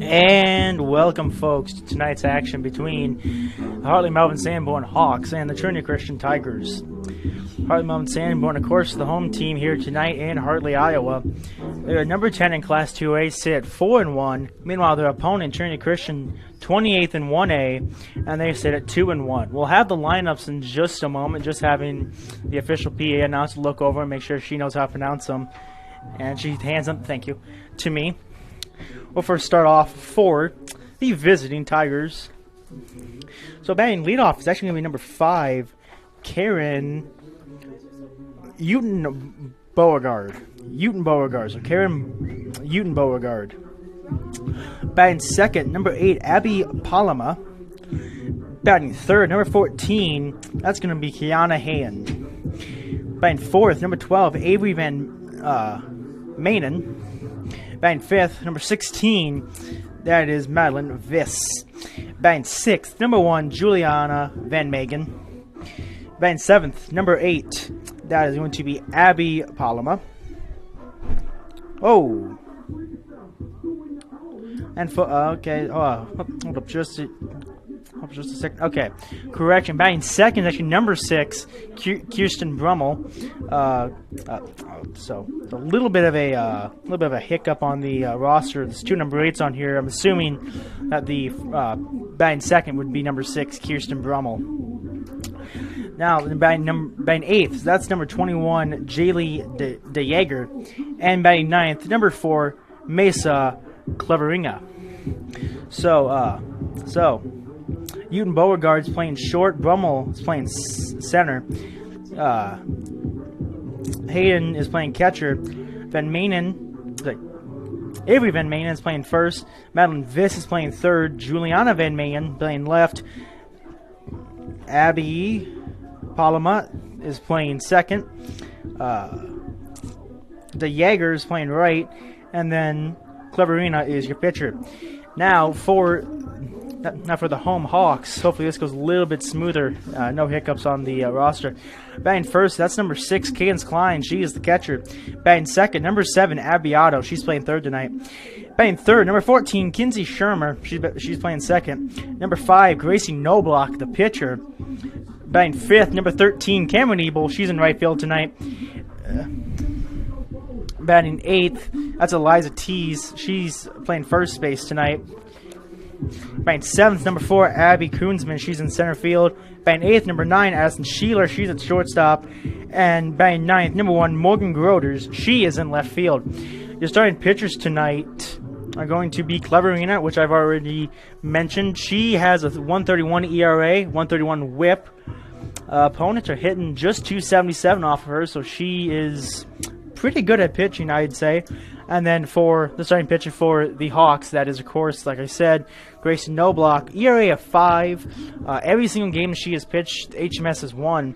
And welcome, folks, to tonight's action between the Hartley-Melvin-Sanborn Hawks and the Trinity Christian Tigers. Hartley-Melvin-Sanborn, of course, the home team here tonight in Hartley, Iowa. They're number 10 in Class 2A, sit 4-1. Meanwhile, their opponent, Trinity Christian, 28th in 1A, and they sit at 2-1. We'll have the lineups in just a moment, just having the official PA announcer look over and make sure she knows how to pronounce them. And she hands them, thank you, to me. We'll first start off for the visiting Tigers. So batting leadoff is actually going to be number 5, Karen Beauregard. So Karen Beauregard. Batting second, number 8, Abby Palama. Batting third, number 14, that's going to be Kiana Hand. Batting fourth, number 12, Avery Van Manen. Batting fifth, number 16, that is Madeline Viss. Batting sixth, number 1, Juliana Van Megan. Batting seventh, number 8, that is going to be Abby Palama. Oh. And for, okay, hold up just a second. Okay, correction. Batting second is actually number 6, Kirsten Brummel. So a little bit of a hiccup on the roster. There's 2 number 8s on here. I'm assuming that the batting second would be number 6, Kirsten Brummel. Now batting 8th, that's number 21, Jaylee DeJager, and batting 9th, number 4, Mesa Cleveringa. So Uten Beauregard's playing short. Brummel is playing center. Hayden is playing catcher. Avery Van Manen is playing first. Madeline Viss is playing third. Juliana Van Manen playing left. Abby Palama is playing second. The Jaeger is playing right. And then Cleverina is your pitcher. Now for the home Hawks, hopefully this goes a little bit smoother. No hiccups on the roster. Batting first, that's number 6, Cadence Klein. She is the catcher. Batting second, number 7, Abby Otto. She's playing third tonight. Batting third, number 14, Kinsey Shermer. She's playing second. Number 5, Gracie Noblock, the pitcher. Batting fifth, number 13, Cameron Ebel. She's in right field tonight. Batting 8th, that's Eliza Tees. She's playing first base tonight. Batting 7th, number 4, Abby Koonsman. She's in center field. Batting 8th, number 9, Addison Sheeler. She's at shortstop. And batting 9th, number 1, Morgan Groders. She is in left field. Your starting pitchers tonight are going to be Cleverina, which I've already mentioned. She has a 131 ERA, 131 WHIP. Opponents are hitting just 277 off of her, so she is pretty good at pitching, I'd say. And then for the starting pitcher for the Hawks, that is, of course, like I said, Grayson Noblock, ERA of 5. Every single game she has pitched, HMS has won.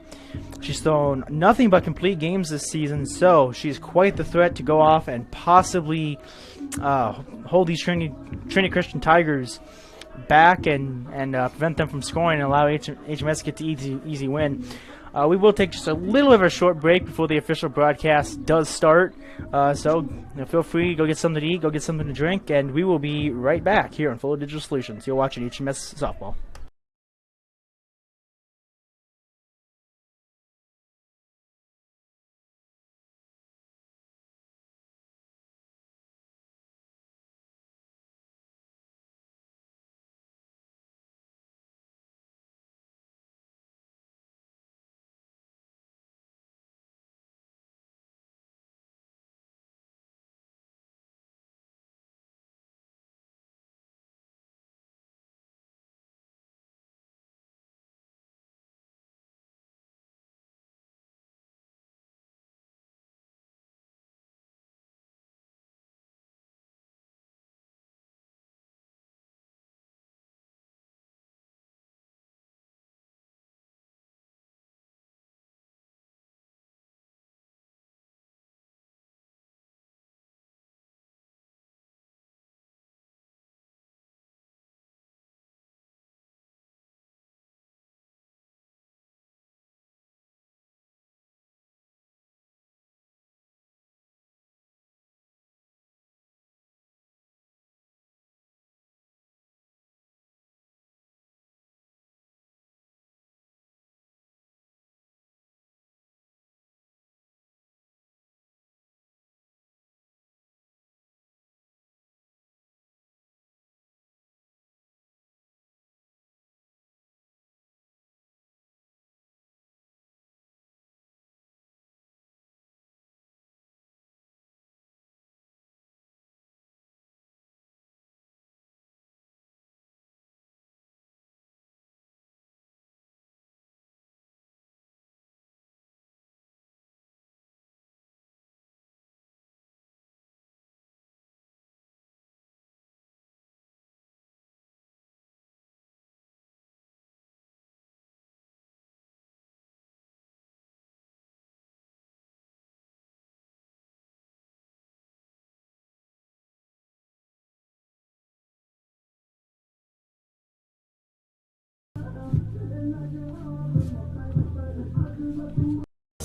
She's thrown nothing but complete games this season, so she's quite the threat to go off and possibly hold these Trinity Christian Tigers back and prevent them from scoring and allow HMS to get the easy win. We will take just a little bit of a short break before the official broadcast does start. So feel free, go get something to eat, go get something to drink, and we will be right back here on Full Digital Solutions. You're watching HMS Softball.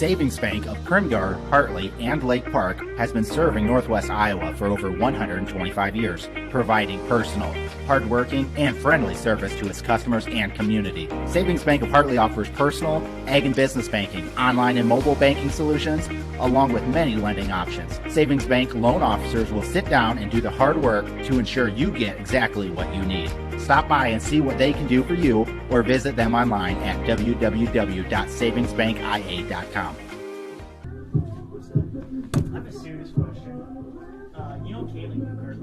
Savings Bank of Primgar, Hartley, and Lake Park has been serving Northwest Iowa for over 125 years, providing personal, hardworking, and friendly service to its customers and community. Savings Bank of Hartley offers personal, ag and business banking, online and mobile banking solutions, along with many lending options. Savings Bank loan officers will sit down and do the hard work to ensure you get exactly what you need. Stop by and see what they can do for you, or visit them online at www.savingsbankia.com. I have a serious question. You know Kaylee Newkirk?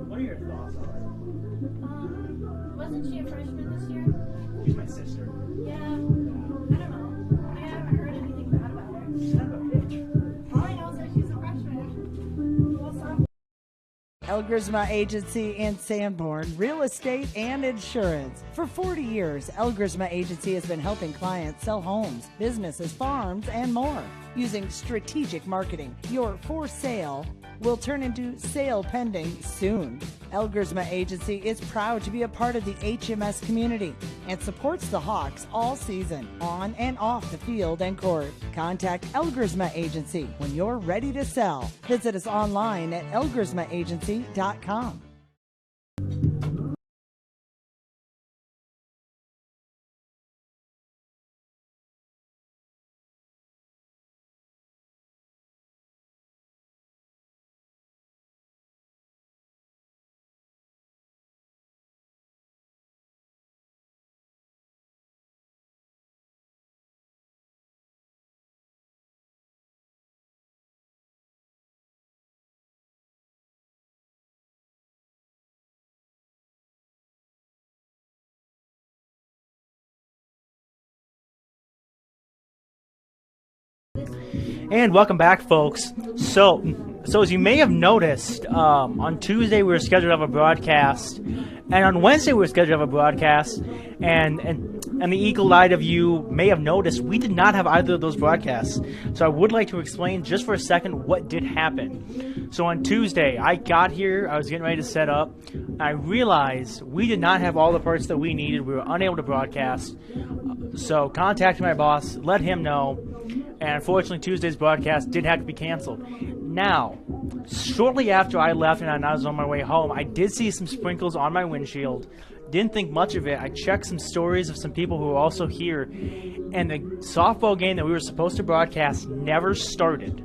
What are your thoughts on her? Wasn't she a freshman this year? She's my sister. Yeah. I don't know. I haven't heard anything bad about her. She's kind of a bitch. All I know is that she's a freshman. What's up? Elgersma Agency in Sanborn, real estate and insurance. For 40 years, Elgersma Agency has been helping clients sell homes, businesses, farms, and more. Using strategic marketing, your for sale will turn into sale pending soon. Elgersma Agency is proud to be a part of the HMS community and supports the Hawks all season, on and off the field and court. Contact Elgersma Agency when you're ready to sell. Visit us online at elgersmaagency.com. And welcome back, folks. So as you may have noticed, on Tuesday we were scheduled to have a broadcast, and on Wednesday we were scheduled to have a broadcast, and the eagle-eyed of you may have noticed we did not have either of those broadcasts. So I would like to explain just for a second what did happen. So on Tuesday, I got here, I was getting ready to set up, I realized we did not have all the parts that we needed. We were unable to broadcast. So contacted my boss, let him know, and unfortunately Tuesday's broadcast did have to be canceled. Now, shortly after I left and I was on my way home, I did see some sprinkles on my windshield. Didn't think much of it. I checked some stories of some people who were also here, and the softball game that we were supposed to broadcast never started.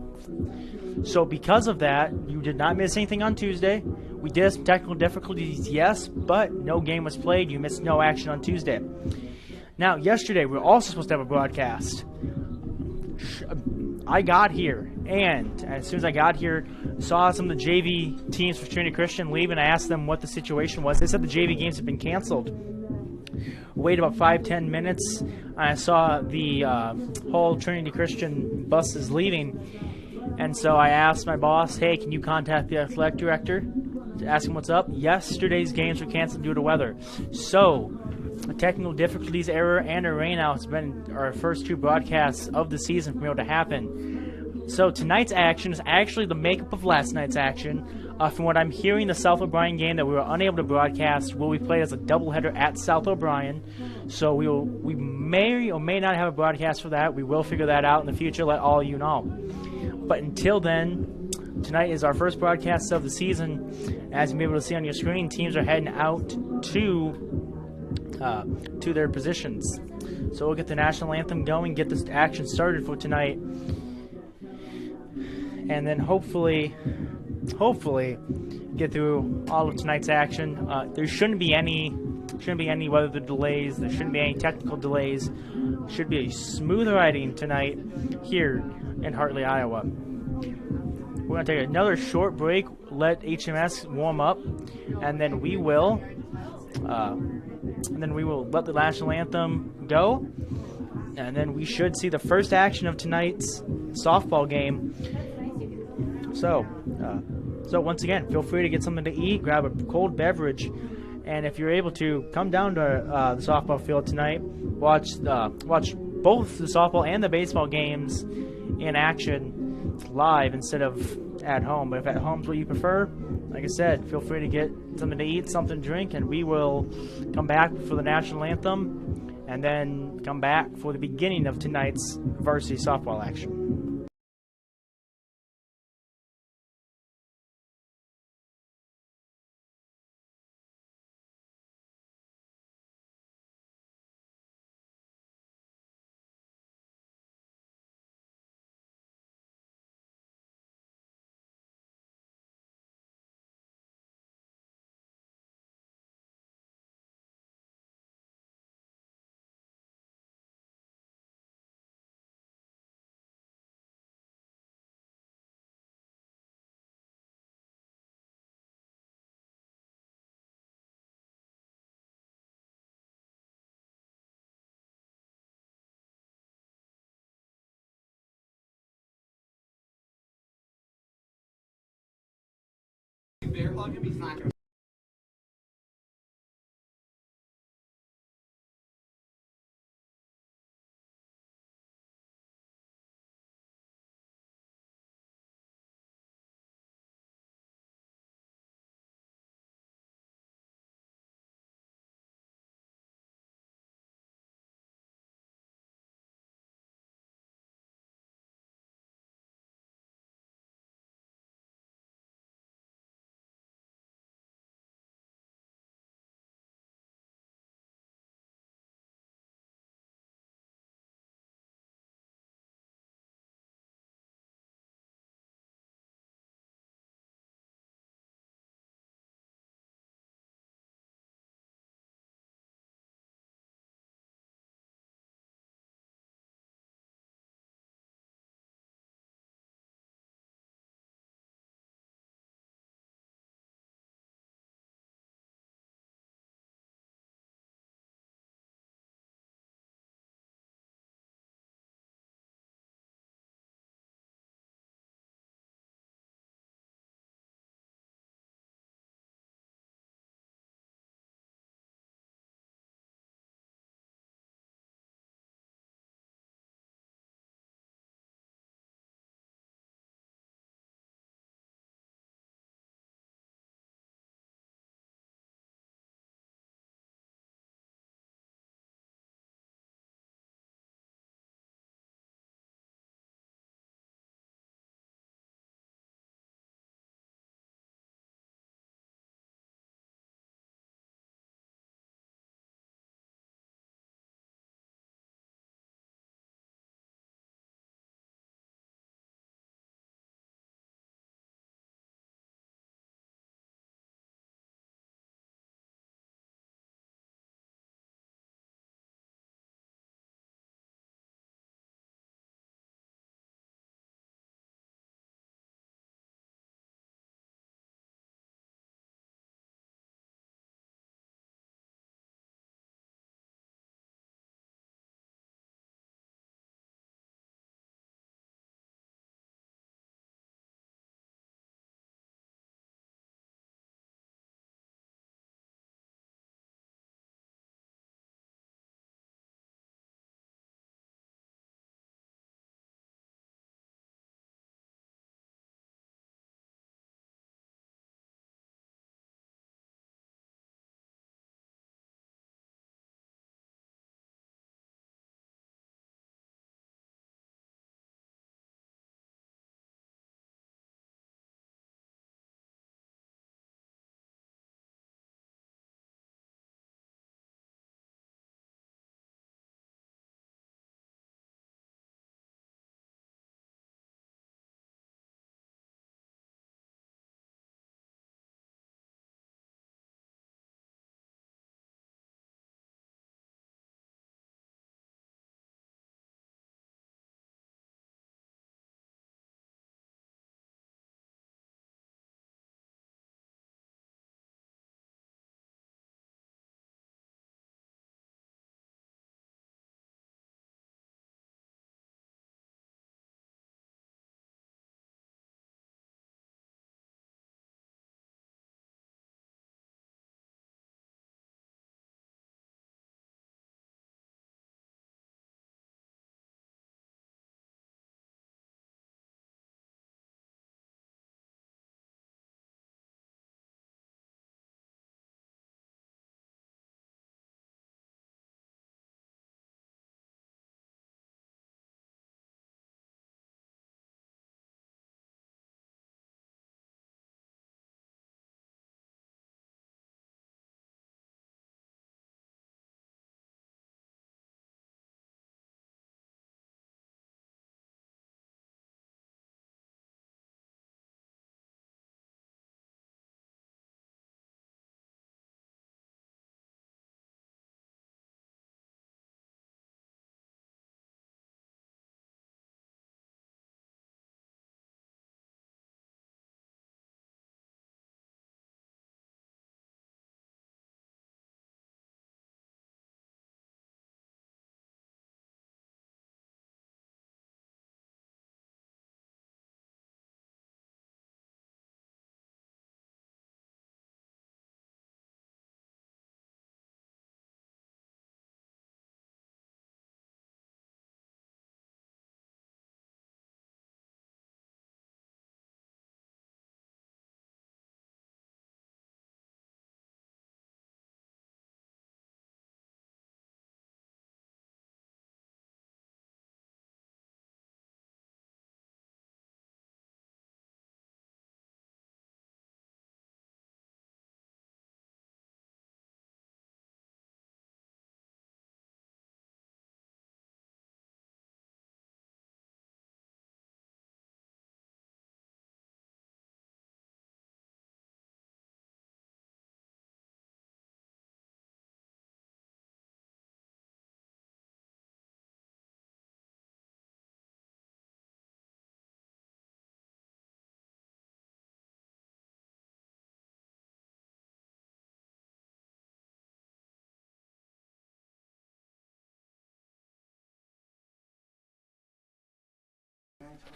So because of that, you did not miss anything on Tuesday. We did have some technical difficulties, yes, but no game was played. You missed no action on Tuesday. Now, yesterday, we were also supposed to have a broadcast. I got here, and as soon as I got here, saw some of the JV teams for Trinity Christian leave, and I asked them what the situation was. They said the JV games had been canceled. Waited about 5-10 minutes, and I saw the whole Trinity Christian buses leaving, and so I asked my boss, hey, can you contact the athletic director to ask him what's up? Yesterday's games were canceled due to weather. So, a technical difficulties error and a rainout has been our first two broadcasts of the season from able to happen. So tonight's action is actually the makeup of last night's action. From what I'm hearing, the South O'Brien game that we were unable to broadcast will be played as a doubleheader at South O'Brien. So we may or may not have a broadcast for that. We will figure that out in the future, let all you know. But until then, tonight is our first broadcast of the season. As you'll be able to see on your screen, teams are heading out to their positions. So we'll get the national anthem going, get this action started for tonight, and then hopefully get through all of tonight's action. There shouldn't be any weather delays. There shouldn't be any technical delays. Should be a smooth riding tonight here in Hartley, Iowa. We're going to take another short break, let HMS warm up, and then we will let the national anthem go, and then we should see the first action of tonight's softball game. So once again, feel free to get something to eat, grab a cold beverage, and if you're able to, come down to the softball field tonight, watch both the softball and the baseball games in action live instead of at home. But if at home's what you prefer, like I said, feel free to get something to eat, something to drink, and we will come back for the national anthem and then come back for the beginning of tonight's varsity softball action. Bear hug him, he's not gonna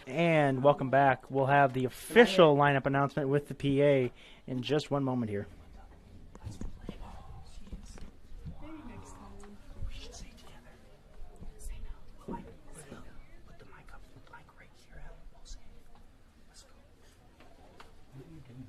And welcome back. We'll have the official lineup announcement with the PA in just one moment here. Maybe next time. We should say together. Say no. Put the mic up, like right here. We'll say it. Let's go. What are you doing?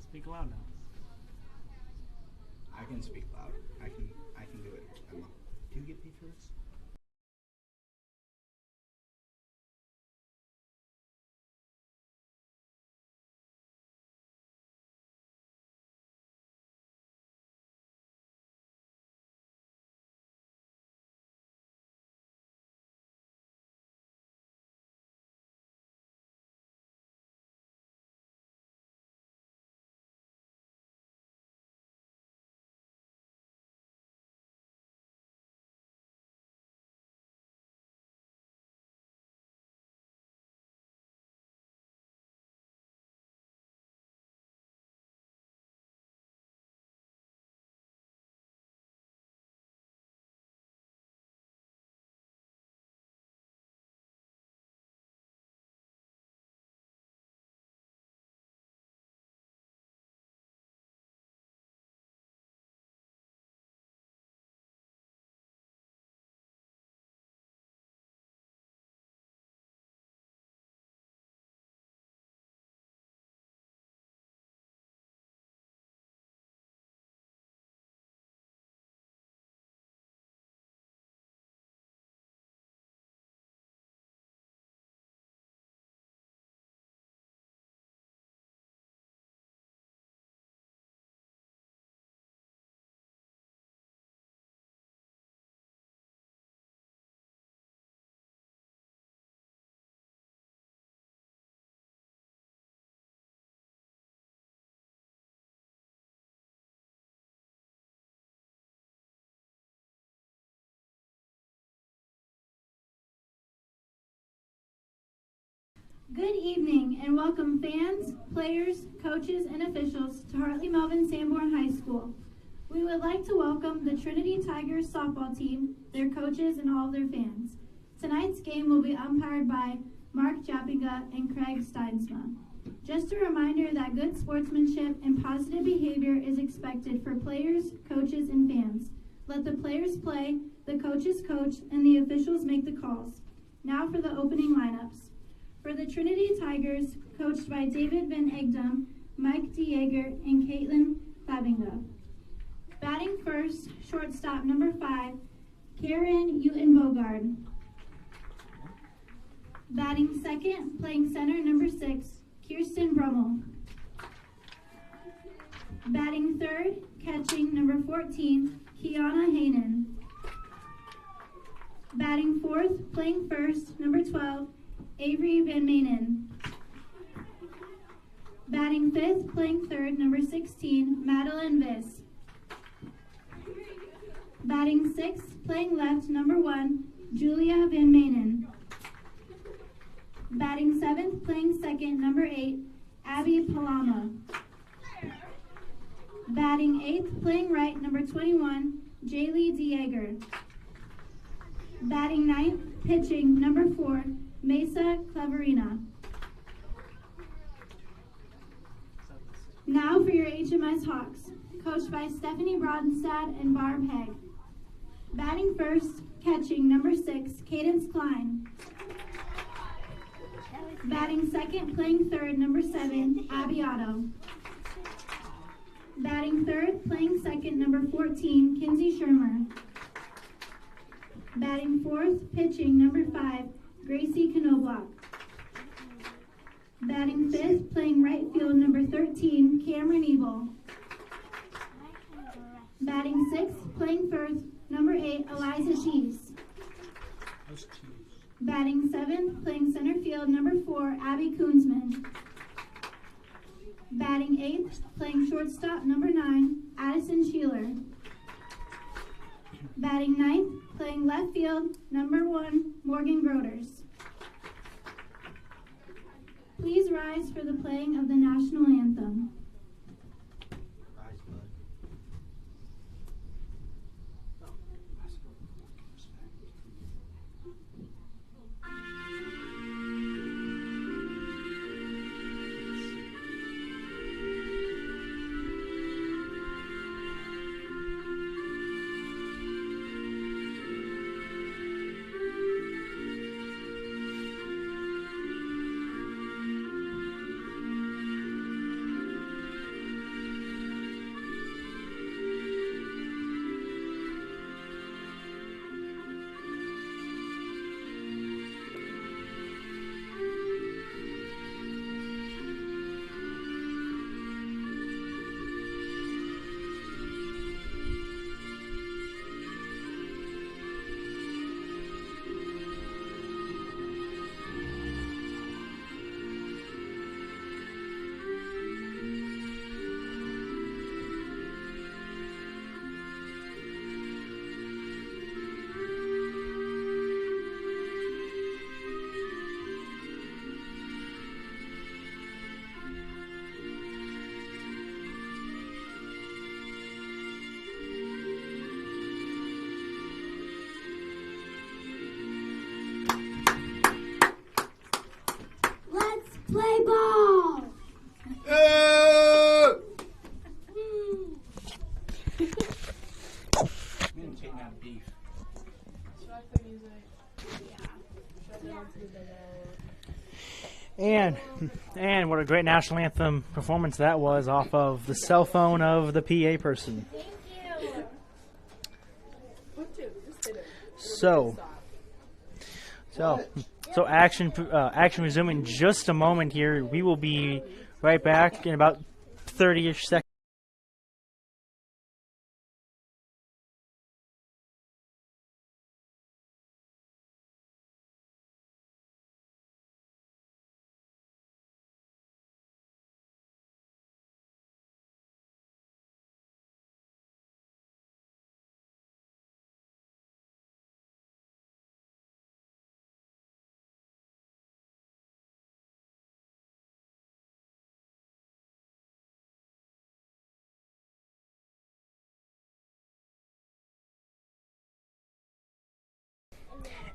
Speak loud now. I can speak loud. I can do it. Emma. Do you get paid for this? Good evening and welcome fans, players, coaches, and officials to Hartley-Melvin-Sanborn High School. We would like to welcome the Trinity Tigers softball team, their coaches, and all of their fans. Tonight's game will be umpired by Mark Jappinga and Craig Steinsma. Just a reminder that good sportsmanship and positive behavior is expected for players, coaches, and fans. Let the players play, the coaches coach, and the officials make the calls. Now for the opening lineups. For the Trinity Tigers, coached by David Van Egdom, Mike DeJager, and Caitlin Favinga. Batting first, shortstop number 5, Karen Uten-Bogard. Batting second, playing center number 6, Kirsten Brummel. Batting third, catching number 14, Kiana Haynen. Batting fourth, playing first, number 12, Avery Van Manen. Batting fifth, playing third, number 16, Madeline Viss. Batting sixth, playing left, number 1, Julia Van Manen. Batting seventh, playing second, number 8, Abby Palama. Batting eighth, playing right, number 21, Jaylee DeJager. Batting ninth, pitching, number 4, Mesa Claverina. Now for your HMS Hawks, coached by Stephanie Brodenstad and Barb Hegg. Batting first, catching, number 6, Cadence Klein. Batting second, playing third, number 7, Abby Otto. Batting third, playing second, number 14, Kinsey Shermer. Batting fourth, pitching, number 5, Gracie Knobloch. Batting fifth, playing right field, number 13, Cameron Evil. Batting sixth, playing first, number 8, Eliza Cheese. Batting seventh, playing center field, number 4, Abby Koonsman. Batting eighth, playing shortstop, number 9, Addison Sheeler. Batting ninth, playing left field, number 1, Morgan Groders. rise for the playing of the national anthem. Rise, bud. Let's play ball! We didn't take out beef. And what a great national anthem performance that was off of the cell phone of the PA person. So action resuming in just a moment here. We will be right back in about 30-ish seconds.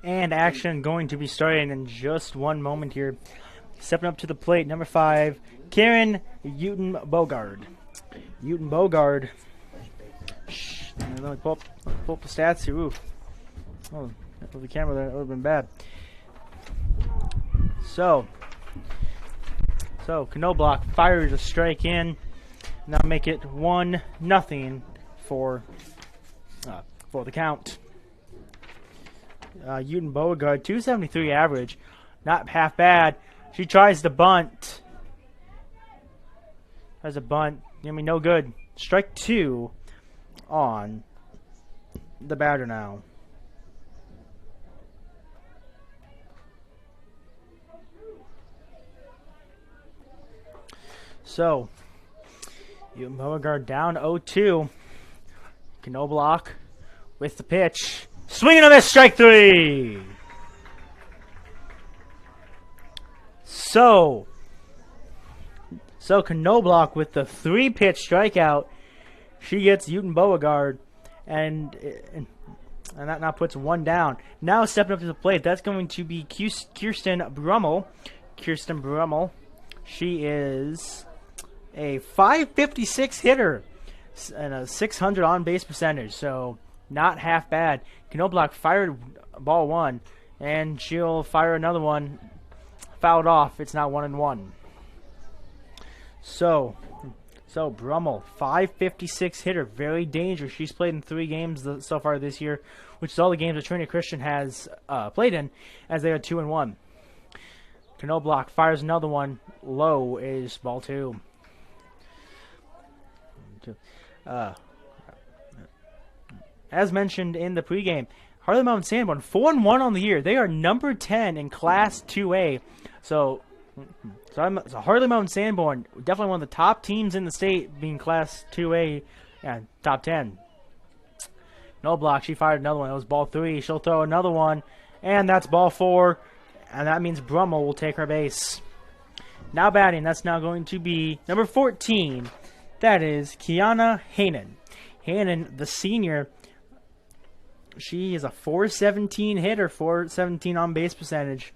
And action going to be starting in just one moment here. Stepping up to the plate, number 5, Karen Uten-Bogard. Uten-Bogard. Shh. Let me pull up the stats here. Ooh. Oh, with the camera there, that would have been bad. So Knobloch fires a strike in. Now make it 1-0 for the count. Uten-Bogard, 273 average, not half bad. She tries to bunt. Has a bunt. I mean, no good. Strike 2 on the batter now. So, Uten-Bogard down 0-2. Knobloch with the pitch. Swinging on this, strike 3. So Knobloch with the 3-pitch strikeout. She gets Uten-Bogard, and that now puts 1 down. Now stepping up to the plate, that's going to be Kirsten Brummel. Kirsten Brummel. She is a .556 hitter and a .600 on base percentage. So not half bad. Knobloch fired ball 1, and she'll fire another one. Fouled off. It's now 1-1. So Brummel, .556 hitter, very dangerous. She's played in 3 games so far this year, which is all the games that Trinity Christian has played in, as they are 2-1. Knobloch fires another one. Low is ball 2. As mentioned in the pregame, Hartley-Melvin-Sanborn 4-1 on the year. They are number 10 in Class 2A. So Hartley-Melvin-Sanborn, definitely one of the top teams in the state, being Class 2A, top 10. Knobloch, she fired another one. It was ball 3. She'll throw another one, and that's ball 4. And that means Brummel will take her base. Now batting, that's now going to be number 14. That is Kiana Hanan. Hanan, the senior, she is a 417 hitter, 417 on base percentage.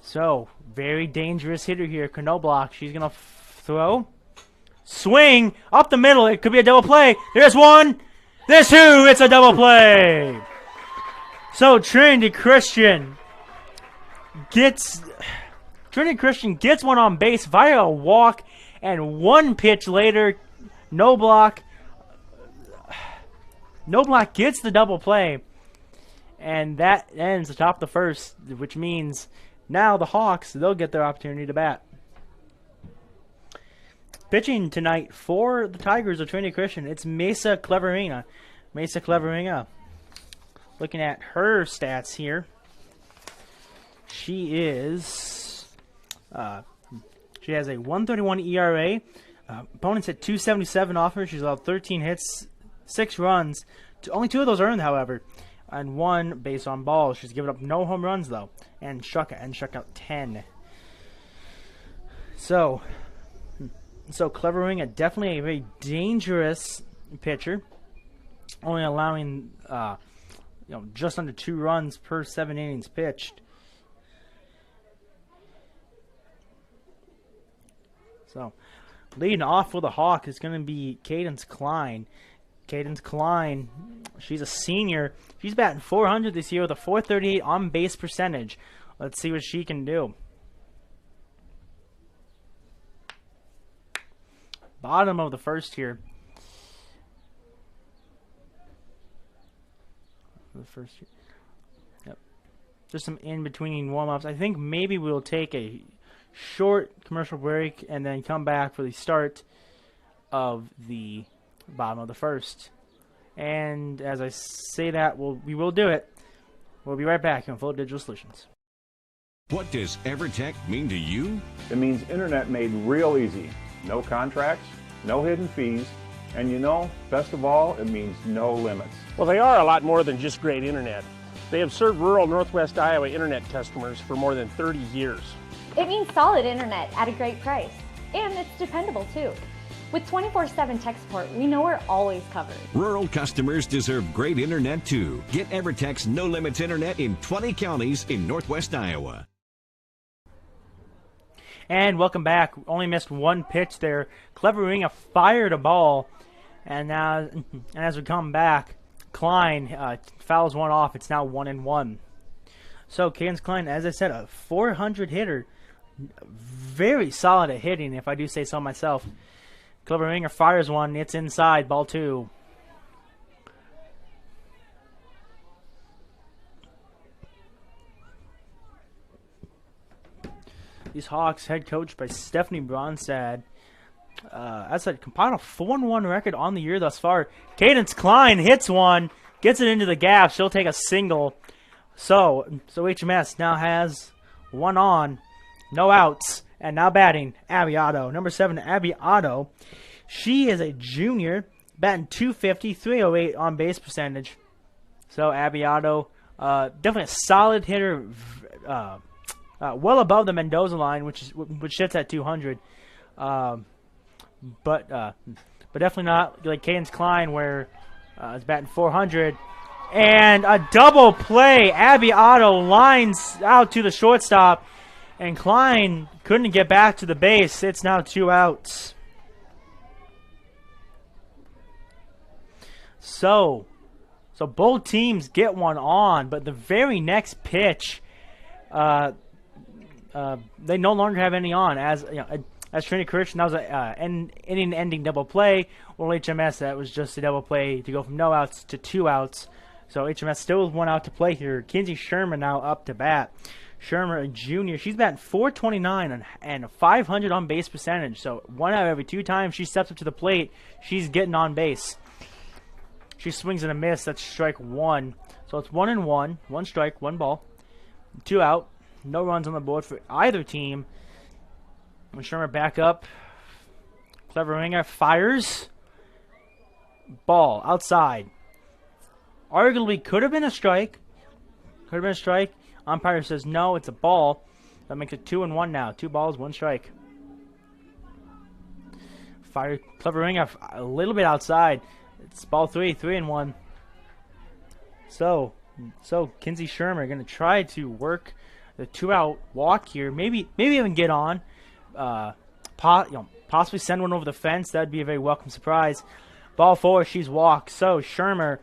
So, very dangerous hitter here. No block. She's going to throw. Swing up the middle. It could be a double play. There's one. There's two. It's a double play. So, Trinity Christian gets one on base via a walk, and one pitch later, no block. No block gets the double play, and that ends the top of the first, which means now the Hawks, they'll get their opportunity to bat. Pitching tonight for the Tigers of Trinity Christian, it's Mesa Cleverina. Mesa Cleverina, looking at her stats here, she has a 131 ERA. Opponents hit 277 off her. She's allowed 13 hits, 6 runs. Only 2 of those earned, however, and 1 base on balls. She's given up no home runs though, and struck out 10. So Cleverina, definitely a very dangerous pitcher, only allowing just under 2 runs per 7 innings pitched. So, leading off with a Hawk is going to be Cadence Klein. Cadence Klein, she's a senior. She's batting 400 this year with a 438 on base percentage. Let's see what she can do. Bottom of the first here. Yep. Just some in-between warm-ups. I think maybe we'll take a short commercial break and then come back for the start of the bottom of the first. And as I say that, we will do it. We'll be right back on Full Digital Solutions. What does EverTech mean to you? It means internet made real easy. No contracts, no hidden fees, and best of all, it means no limits. Well, they are a lot more than just great internet. They have served rural Northwest Iowa internet customers for more than 30 years. It means solid internet at a great price. And it's dependable too. With 24/7 tech support, we know we're always covered. Rural customers deserve great internet too. Get EverTech's No Limits internet in 20 counties in Northwest Iowa. And welcome back. Only missed one pitch there. Cleverina fired a ball, and as we come back, Klein fouls one off. It's now 1-1. So Cadence Klein, as I said, a 400 hitter, very solid at hitting, if I do say so myself. Cleverina fires one. It's inside. Ball 2. These Hawks, head coached by Stephanie Bronstad, as I said, compiled a 4-1 record on the year thus far. Cadence Klein hits one, gets it into the gap. She'll take a single. So HMS now has one on, no outs, and now batting Abby Otto. Number 7, Abby Otto. She is a junior, batting 250, 308 on base percentage. So Abby Otto, definitely a solid hitter. Well above the Mendoza line, which sits at 200, but definitely not like Cadence Klein, where is batting 400, and a double play. Abby Otto lines out to the shortstop, and Klein couldn't get back to the base. It's now 2 outs. So both teams get one on, but the very next pitch, they no longer have any on. As Trinity Christian, that was an inning-ending double play. Or HMS, that was just a double play to go from no outs to 2 outs. So HMS still has 1 out to play here. Kinsey Sherman now up to bat. Sherman, a junior, she's batting 429 and a 500 on base percentage. So 1 out of every 2 times she steps up to the plate, she's getting on base. She swings and a miss. That's strike 1. So it's 1-1. 1 strike, 1 ball, 2 out. No runs on the board for either team. When Shermer back up, Cleverina fires. Ball outside. Arguably could have been a strike. Could have been a strike. Umpire says no, it's a ball. That makes it 2-1 now. 2 balls, 1 strike. Fire clevering a little bit outside. It's ball 3-1. So Kinsey Shermer going to try to work the 2-out walk here. Maybe even get on. Possibly send one over the fence. That'd be a very welcome surprise. Ball 4, she's walked. So Shermer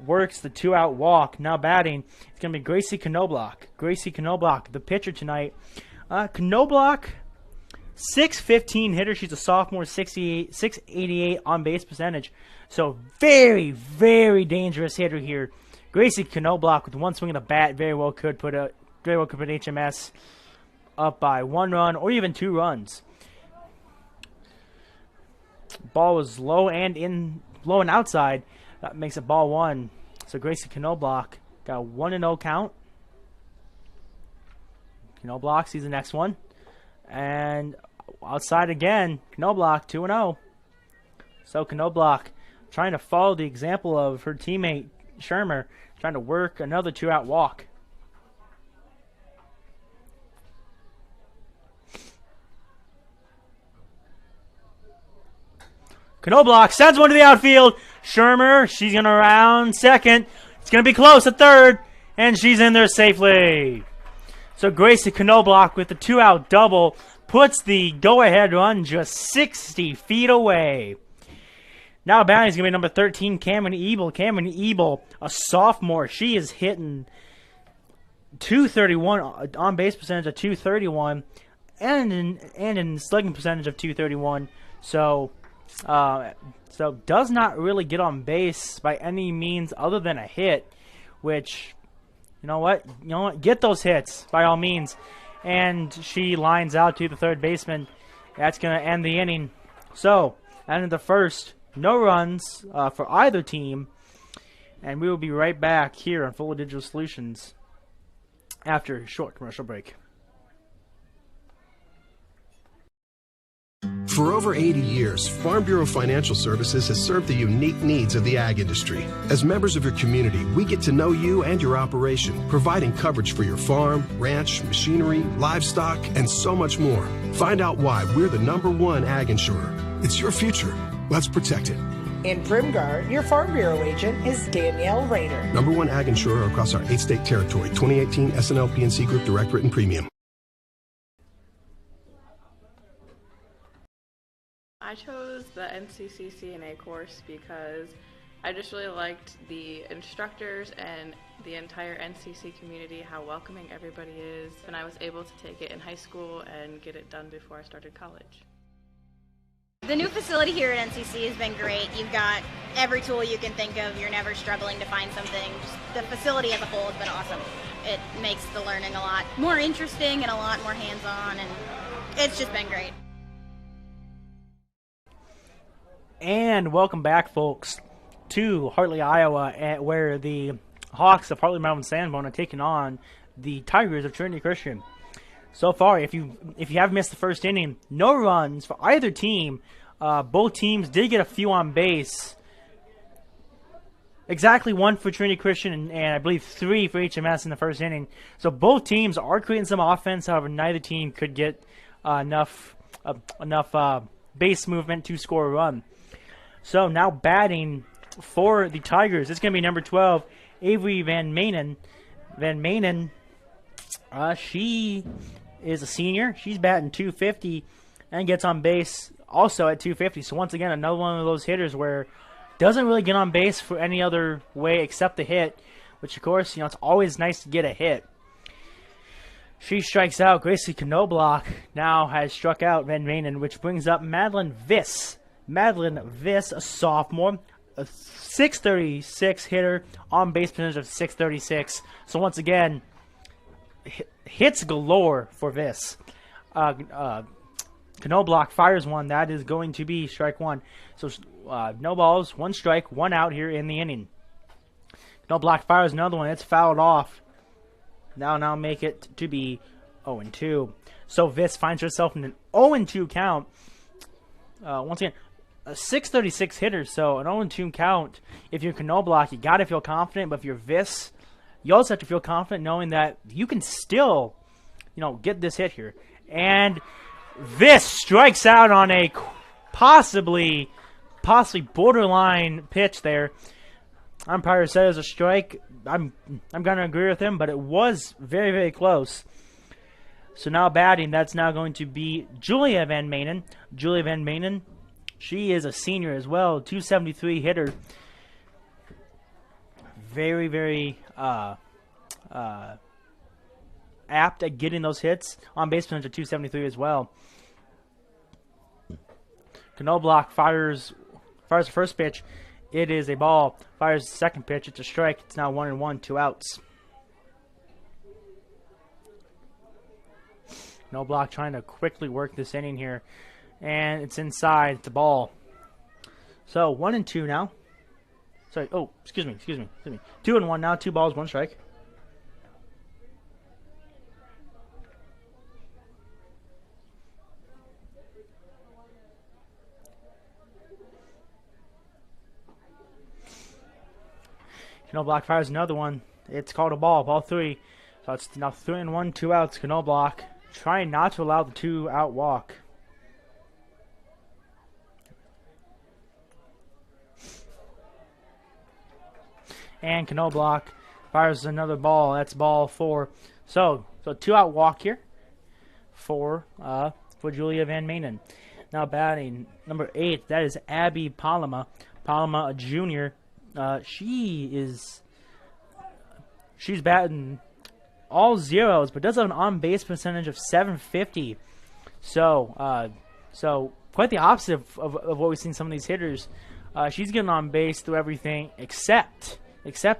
works the 2-out walk. Now batting, it's going to be Gracie Knobloch. Gracie Knobloch, the pitcher tonight. Knobloch, 615 hitter. She's a sophomore, 688 on base percentage. So very, very dangerous hitter here. Gracie Knobloch with one swing of the bat very well could put HMS up by 1 run or even 2 runs. Ball was low and outside. That makes it ball 1. So Gracie Knobloch got a 1-0 count. Knobloch sees the next one. And outside again, Knobloch 2-0. So Knobloch trying to follow the example of her teammate Shermer, trying to work another 2-out walk. Knobloch sends one to the outfield. Shermer, she's going to round second. It's going to be close at third, and she's in there safely. So Gracie Knobloch with the 2-out double puts the go-ahead run just 60 feet away. Now batting is going to be number 13, Cameron Ebel. Cameron Ebel, a sophomore. She is hitting 231 on base percentage of 231, and in slugging percentage of 231. So does not really get on base by any means other than a hit, which, you know what, get those hits by all means. And she lines out to the third baseman. That's going to end the inning. So, end of the first, no runs for either team. And we will be right back here on Fuller Digital Solutions after a short commercial break. For over 80 years, Farm Bureau Financial Services has served the unique needs of the ag industry. As members of your community, we get to know you and your operation, providing coverage for your farm, ranch, machinery, livestock, and so much more. Find out why we're the #1 ag insurer. It's your future. Let's protect it. In Primgar, your Farm Bureau agent is Danielle Rader. #1 ag insurer across our 8-state territory. 2018 SNL PNC Group Direct Written Premium. I chose the NCC CNA course because I just really liked the instructors and the entire NCC community, how welcoming everybody is, and I was able to take it in high school and get it done before I started college. The new facility here at NCC has been great. You've got every tool you can think of. You're never struggling to find something. Just the facility as a whole has been awesome. It makes the learning a lot more interesting and a lot more hands-on, and it's just been great. And welcome back, folks, to Hartley, Iowa, where the Hawks of Hartley-Melvin-Sanborn are taking on the Tigers of Trinity Christian. So far, if you have missed the first inning, no runs for either team. Both teams did get a few on base. Exactly 1 for Trinity Christian and I believe 3 for HMS in the first inning. So both teams are creating some offense. However, neither team could get enough base movement to score a run. So now batting for the Tigers, it's going to be number 12, Avery Van Manen. Van Manen, she is a senior. She's batting .250 and gets on base also at .250. So once again, another one of those hitters where doesn't really get on base for any other way except the hit, which of course, it's always nice to get a hit. She strikes out. Gracie Knobloch now has struck out Van Manen, which brings up Madeline Viss. Madeline Viss, a sophomore, a .636 hitter, on base percentage of .636. So once again, hits galore for Viss. Knobloch fires one. That is going to be strike 1. So no balls, 1 strike, 1 out here in the inning. Knobloch fires another one. It's fouled off. Now make it to be 0-2. So Viss finds herself in an 0-2 count. Once again, a .636 hitter, so an 0-2 count. If you're Knobloch, you got to feel confident. But if you're Viss, you also have to feel confident knowing that you can still, get this hit here. And Viss strikes out on a possibly borderline pitch there. Umpire said it was a strike. I'm gonna agree with him, but it was very, very close. So now batting, that's now going to be Julia Van Manen. Julia Van Manen, she is a senior as well, 273 hitter. Very, very apt at getting those hits. On base percentage of 273 as well. Knobloch fires the first pitch. It is a ball. Fires the second pitch. It's a strike. It's now 1-1, 2 outs. Knobloch trying to quickly work this inning here. And it's inside. It's a ball. So 1-2 now. Sorry. Oh, excuse me. 2-1 now. 2 balls, 1 strike. Knobloch fires another one. It's called a ball. Ball 3. So it's now 3-1, 2 outs. Knobloch trying not to allow the 2-out walk. And Knobloch fires another ball. That's ball 4. So 2-out walk here for Julia Van Manen. Now batting number 8. That is Abby Palama. Palama, a junior. She's batting all zeros, but does have an on-base percentage of 750. So quite the opposite of what we've seen some of these hitters. She's getting on base through everything except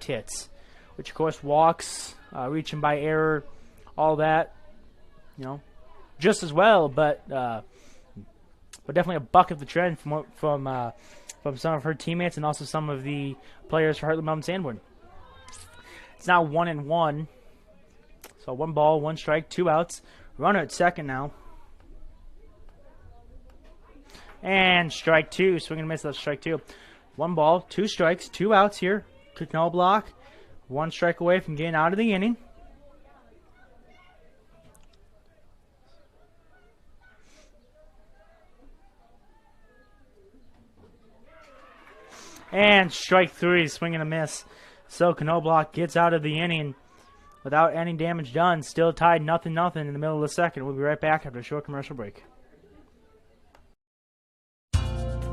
hits, which of course walks, reaching by error, all that, just as well. But definitely a buck of the trend from some of her teammates and also some of the players for Hartley-Melvin-Sanborn. It's now 1-1. So 1 ball, 1 strike, 2 outs. Runner at second now. And strike 2. Swing and miss. That's strike 2. 1 ball, 2 strikes, 2 outs here. Knobloch, 1 strike away from getting out of the inning. And strike 3, swing and a miss. So Knobloch gets out of the inning without any damage done. Still tied 0-0 in the middle of the second. We'll be right back after a short commercial break.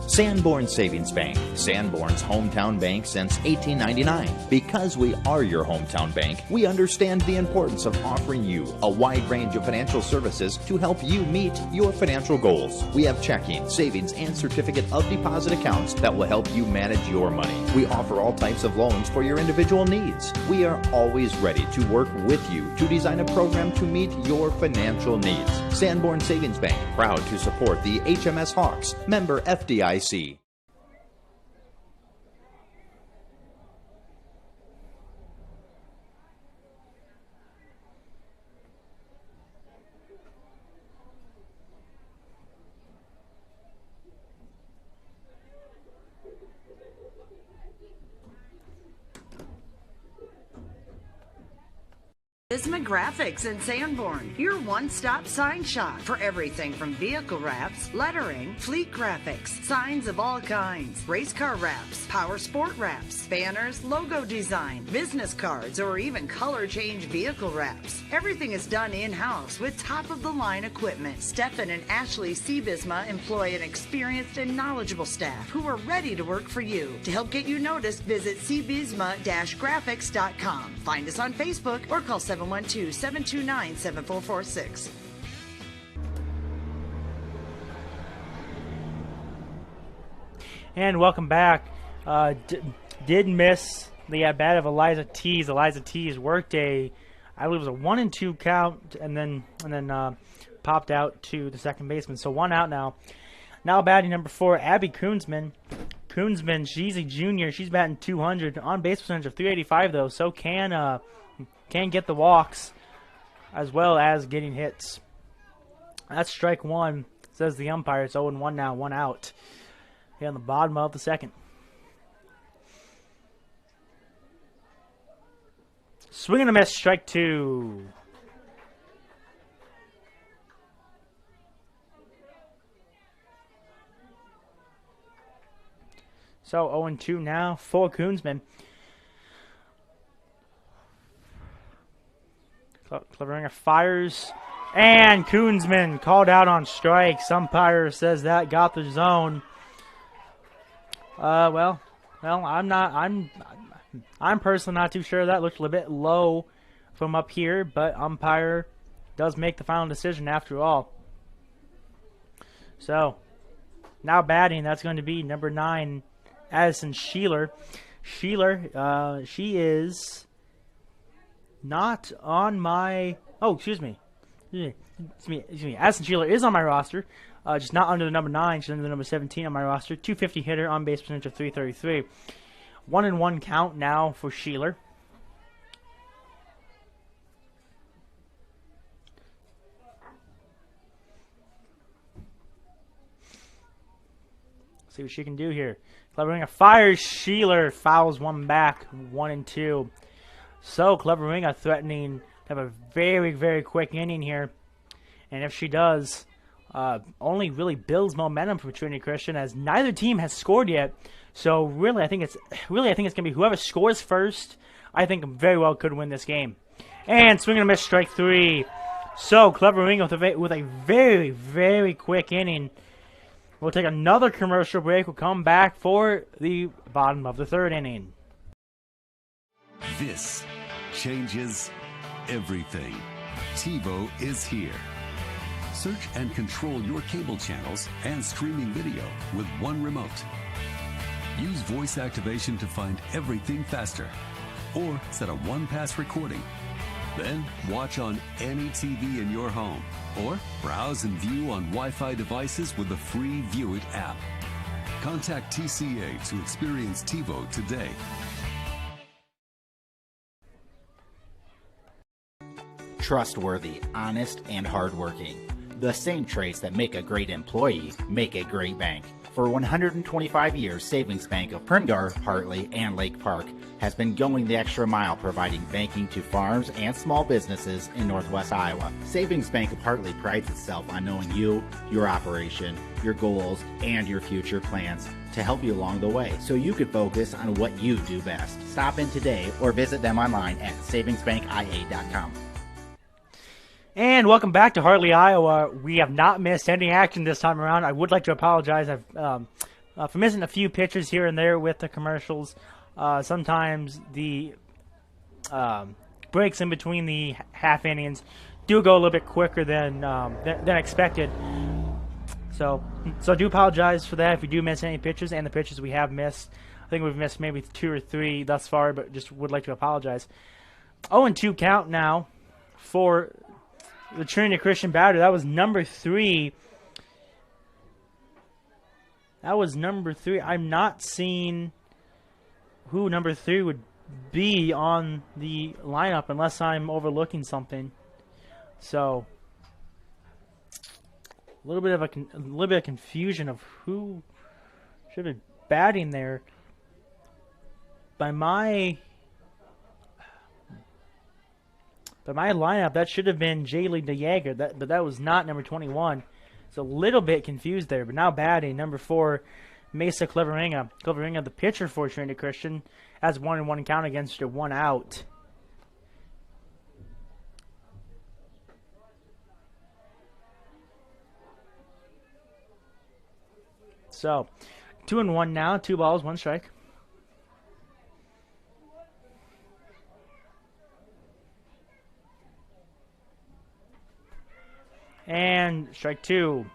Sanborn Savings Bank, Sanborn's hometown bank since 1899. Because we are your hometown bank, we understand the importance of offering you a wide range of financial services to help you meet your financial goals. We have checking, savings, and certificate of deposit accounts that will help you manage your money. We offer all types of loans for your individual needs. We are always ready to work with you to design a program to meet your financial needs. Sanborn Savings Bank, proud to support the HMS Hawks, member FDIC. Visma Graphics in Sanborn, your one-stop sign shop for everything from vehicle wraps, lettering, fleet graphics, signs of all kinds, race car wraps, power sport wraps, banners, logo design, business cards, or even color change vehicle wraps. Everything is done in-house with top-of-the-line equipment. Stefan and Ashley Visma employ an experienced and knowledgeable staff who are ready to work for you. To help get you noticed, visit cbisma-graphics.com. Find us on Facebook or call 712-729-7446. And welcome back. Did miss the at bat of Eliza Tees. Eliza Tees worked I believe it was a 1-2 count, and then popped out to the second baseman. So 1 out now. Now batting number 4, Abby Koonsman. Koonsman, she's a junior. She's batting 200. On base percentage of 385 though, so can get the walks as well as getting hits. That's strike 1, says the umpire. It's 0-1 now, 1 out. Here on the bottom of the second. Swing and a miss, strike 2. So 0-2 now for Koonsman. Cleveringer fires, and Koonsman called out on strikes. Umpire says that got the zone. Well, I'm personally not too sure. That looked a little bit low from up here, but umpire does make the final decision after all. So now batting, that's going to be number 9, Addison Sheeler. Sheeler, she is not on my. Oh, excuse me. Addison Sheeler is on my roster, just not under the number 9. She's under the number 17 on my roster. 250 hitter, on base percentage of 333. 1-1 count now for Sheeler. See what she can do here. Cleveringer fires. Sheeler fouls one back. 1-2. So Cleveringer threatening to have a very, very quick inning here. And if she does, only really builds momentum for Trinity Christian, as neither team has scored yet. So really, I think it's gonna be whoever scores first. I think very well could win this game. And swing and a miss, strike 3. So Cleveringer with a very, very quick inning. We'll take another commercial break. We'll come back for the bottom of the 3rd inning. This changes everything. TiVo is here. Search and control your cable channels and streaming video with one remote. Use voice activation to find everything faster, or set a one-pass recording. Then watch on any TV in your home, or browse and view on Wi-Fi devices with the free View It app. Contact TCA to experience TiVo today. Trustworthy, honest, and hardworking. The same traits that make a great employee make a great bank. For 125 years, Savings Bank of Prungar, Hartley, and Lake Park has been going the extra mile providing banking to farms and small businesses in Northwest Iowa. Savings Bank of Hartley prides itself on knowing you, your operation, your goals, and your future plans to help you along the way so you can focus on what you do best. Stop in today or visit them online at savingsbankia.com. And welcome back to Hartley, Iowa. We have not missed any action this time around. I would like to apologize for missing a few pitches here and there with the commercials. Sometimes the breaks in between the half innings do go a little bit quicker than expected. So I do apologize for that if we do miss any pitches, and the pitches we have missed. I think we've missed maybe 2 or 3 thus far, but just would like to apologize. 0-2 count now for the Trinity Christian batter. That was number 3. I'm not seeing who number 3 would be on the lineup unless I'm overlooking something. So a little bit of confusion of who should be batting there. By my lineup, that should have been Jaylee DeJager, but that was not number 21. It's a little bit confused there, but now batting, number 4, Mesa Cleveringer. Cleveringer, the pitcher for Trinity Christian, has 1-1 count against a 1 out. So, 2-1 now, 2 balls, 1 strike. And strike 2.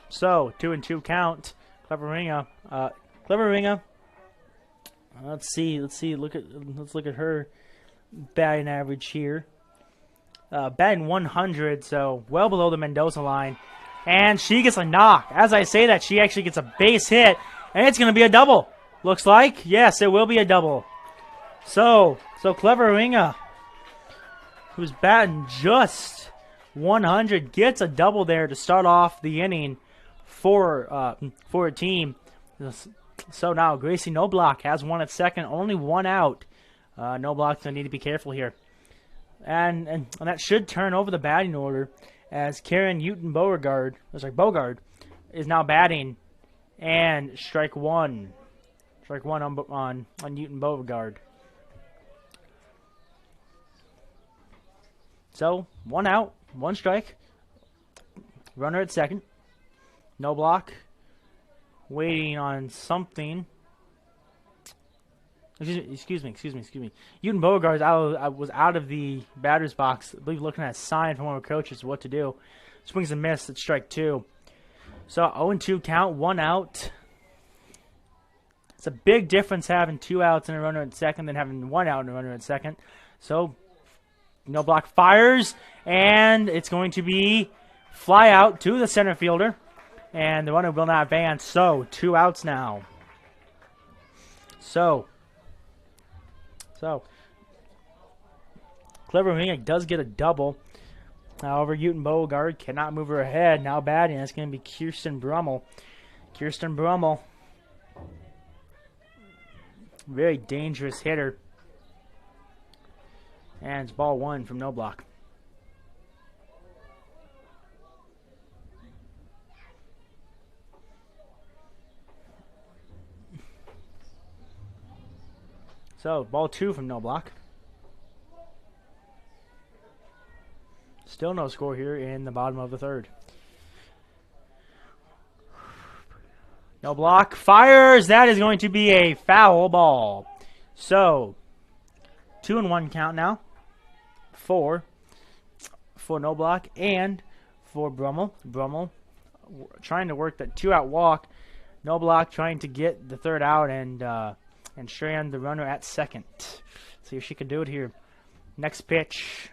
So 2-2 count. Cleveringer. Let's look at her batting average here. Batting 100, so well below the Mendoza line. And she gets a knock. As I say that, she actually gets a base hit, and it's going to be a double. Looks like, yes, it will be a double. So Cleveringer, who's batting just 100, gets a double there to start off the inning for a team. So now Gracie Noblock has 1 at second, only 1 out. Noblock's gonna need to be careful here, and that should turn over the batting order as Karen Bogard is now batting, and strike 1. Strike one on Newton Beauregard. So, 1 out, 1 strike. Runner at second. No block. Waiting on something. Excuse me. Newton Beauregard was out of the batter's box. I believe looking at a sign from one of the coaches what to do. Swings and miss at strike 2. So 0-2 count, 1 out. It's a big difference having 2 outs and a runner at second than having 1 out and a runner at second. So no block, fires, and it's going to be fly out to the center fielder, and the runner will not advance. So 2 outs now. So Clever Wing does get a double. However, Newton Beauregard cannot move her ahead. Now batting, it's going to be Kirsten Brummel. Very dangerous hitter. And it's ball 1 from no block. So, ball 2 from no block. Still no score here in the bottom of the 3rd. No block. Fires. That is going to be a foul ball. So, 2-1 count now. 4 for no block and for Brummel. Brummel trying to work that 2-out walk. No block, trying to get the 3rd out and strand the runner at second. See if she can do it here. Next pitch.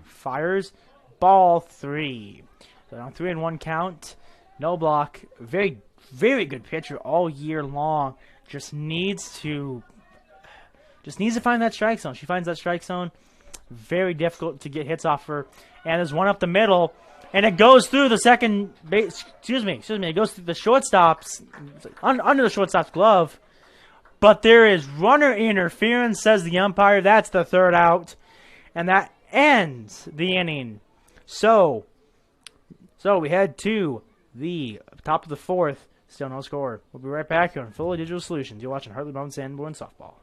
Fires. Ball 3. So on 3-1 count. No block. Very, very good pitcher all year long. Just needs to find that strike zone. She finds that strike zone. Very difficult to get hits off her. And there's one up the middle. And it goes through the second base. Excuse me. It goes through the shortstop's, under the shortstop's glove. But there is runner interference, says the umpire. That's the 3rd out. And that ends the inning. So we head to the top of the 4th. Still no score. We'll be right back here on Fully Digital Solutions. You're watching Hartley-Melvin-Sanborn Softball.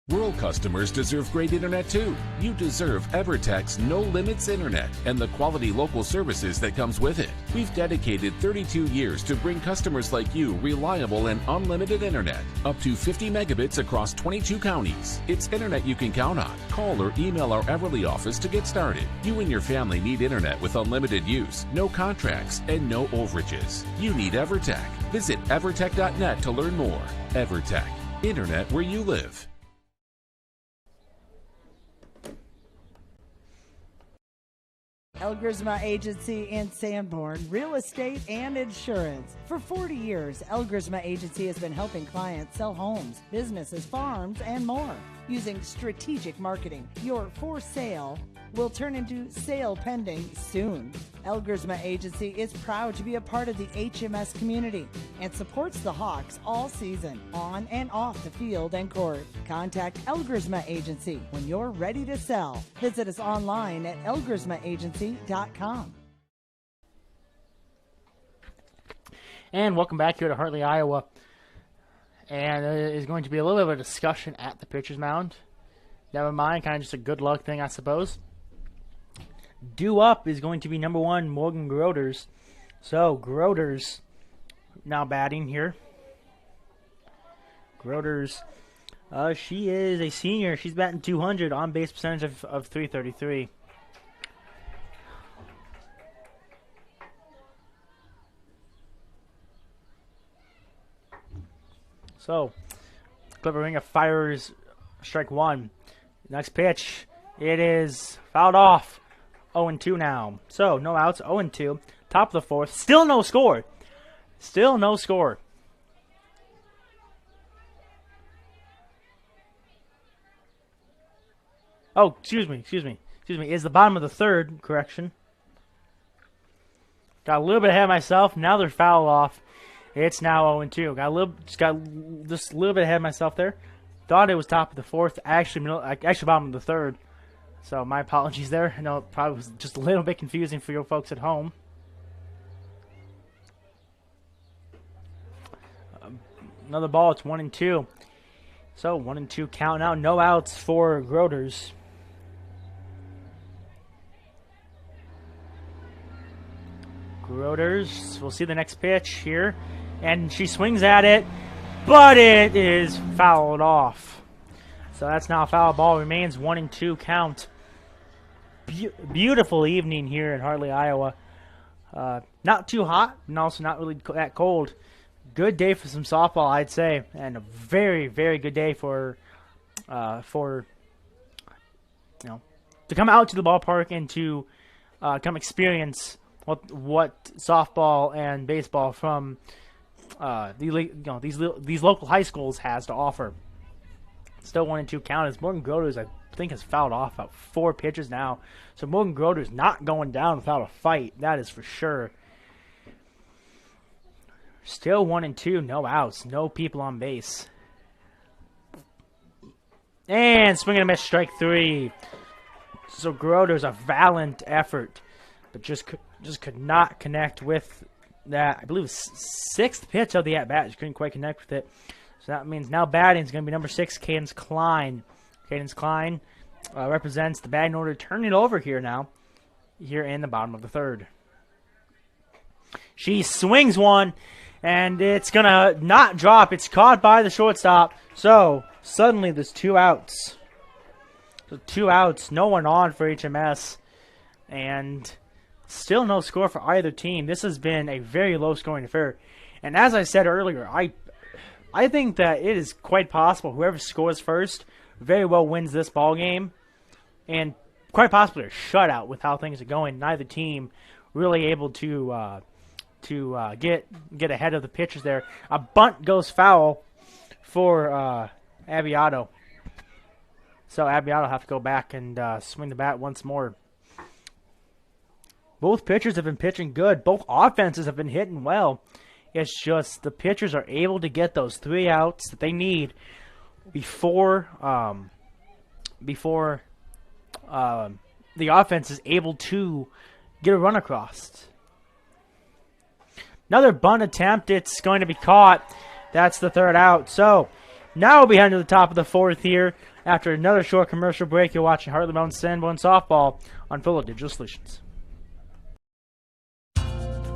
Rural customers deserve great internet too. You deserve EverTech's No Limits Internet and the quality local services that comes with it. We've dedicated 32 years to bring customers like you reliable and unlimited internet, up to 50 megabits across 22 counties. It's internet you can count on. Call or email our Everly office to get started. You and your family need internet with unlimited use, no contracts, and no overages. You need EverTech. Visit evertech.net to learn more. EverTech, internet where you live. Elgersma Agency in Sanborn, real estate and insurance. For 40 years, Elgersma Agency has been helping clients sell homes, businesses, farms, and more. Using strategic marketing, your for sale will turn into sale pending soon. Elgersma Agency is proud to be a part of the HMS community and supports the Hawks all season, on and off the field and court. Contact Elgersma Agency when you're ready to sell. Visit us online at elgersmaagency.com. And welcome back here to Hartley, Iowa. And there is going to be a little bit of a discussion at the pitcher's mound. Never mind, kind of just a good luck thing, I suppose. Due up is going to be number 1, Morgan Groders. So, Groders now batting here. Groders, she is a senior. She's batting 200, on-base percentage of 333. So, Clipper Ringer fires strike 1. Next pitch, it is fouled off. 0-2 now. So, no outs, 0-2. Top of the 4th. Still no score. Still no score. Oh, excuse me. Is the bottom of the 3rd, correction. Got a little bit ahead of myself. Now they're foul off. It's now 0-2. Got just a little bit ahead of myself there. Thought it was top of the 4th. Actually bottom of the 3rd. So my apologies there. I know it probably was just a little bit confusing for your folks at home. another ball. It's 1-2. So 1-2 count now. No outs for Groders. Groders, we'll see the next pitch here. And she swings at it, but it is fouled off. So that's now a foul ball. Remains 1-2 count. Beautiful evening here in Hartley, Iowa. Not too hot, and also not really that cold. Good day for some softball, I'd say, and a very, very good day for to come out to the ballpark and to come experience what softball and baseball from these local high schools has to offer. Still 1-2 count as Morgan Groders, I think, has fouled off about 4 pitches now. So Morgan Groders not going down without a fight. That is for sure. Still 1-2, no outs, no people on base. And swing and a miss, strike 3. So Groders, a valiant effort, but just could not connect with that. I believe 6th pitch of the at-bat. Just couldn't quite connect with it. So that means now batting is going to be number 6, Cadence Klein. Cadence Klein represents the batting order. Turn it over here now, here in the bottom of the 3rd. She swings one, and it's going to not drop. It's caught by the shortstop. So suddenly there's 2 outs. So 2 outs, no one on for HMS, and still no score for either team. This has been a very low-scoring affair. And as I said earlier, I think that it is quite possible whoever scores first very well wins this ball game, and quite possibly a shutout with how things are going. Neither team really able to get ahead of the pitchers there. A bunt goes foul for Abbiato. So Abbiato will have to go back and swing the bat once more. Both pitchers have been pitching good. Both offenses have been hitting well. It's just the pitchers are able to get those 3 outs that they need before the offense is able to get a run across. Another bunt attempt. It's going to be caught. That's the 3rd out. So now we'll be heading to the top of the 4th here. After another short commercial break, you're watching Hartley-Melvin-Sanborn softball on Fuller Digital Solutions.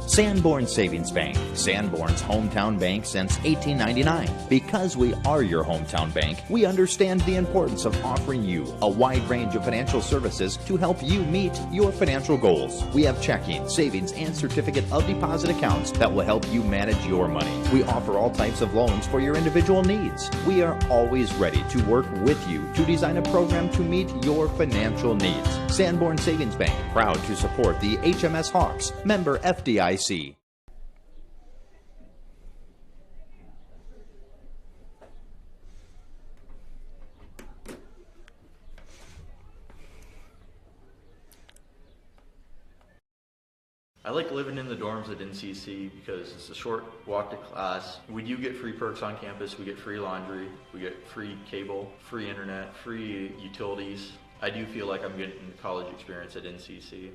Sanborn Savings Bank, Sanborn's hometown bank since 1899. Because we are your hometown bank, we understand the importance of offering you a wide range of financial services to help you meet your financial goals. We have checking, savings, and certificate of deposit accounts that will help you manage your money. We offer all types of loans for your individual needs. We are always ready to work with you to design a program to meet your financial needs. Sanborn Savings Bank, proud to support the HMS Hawks, member FDIC. I like living in the dorms at NCC because it's a short walk to class. We do get free perks on campus. We get free laundry, we get free cable, free internet, free utilities. I do feel like I'm getting a college experience at NCC.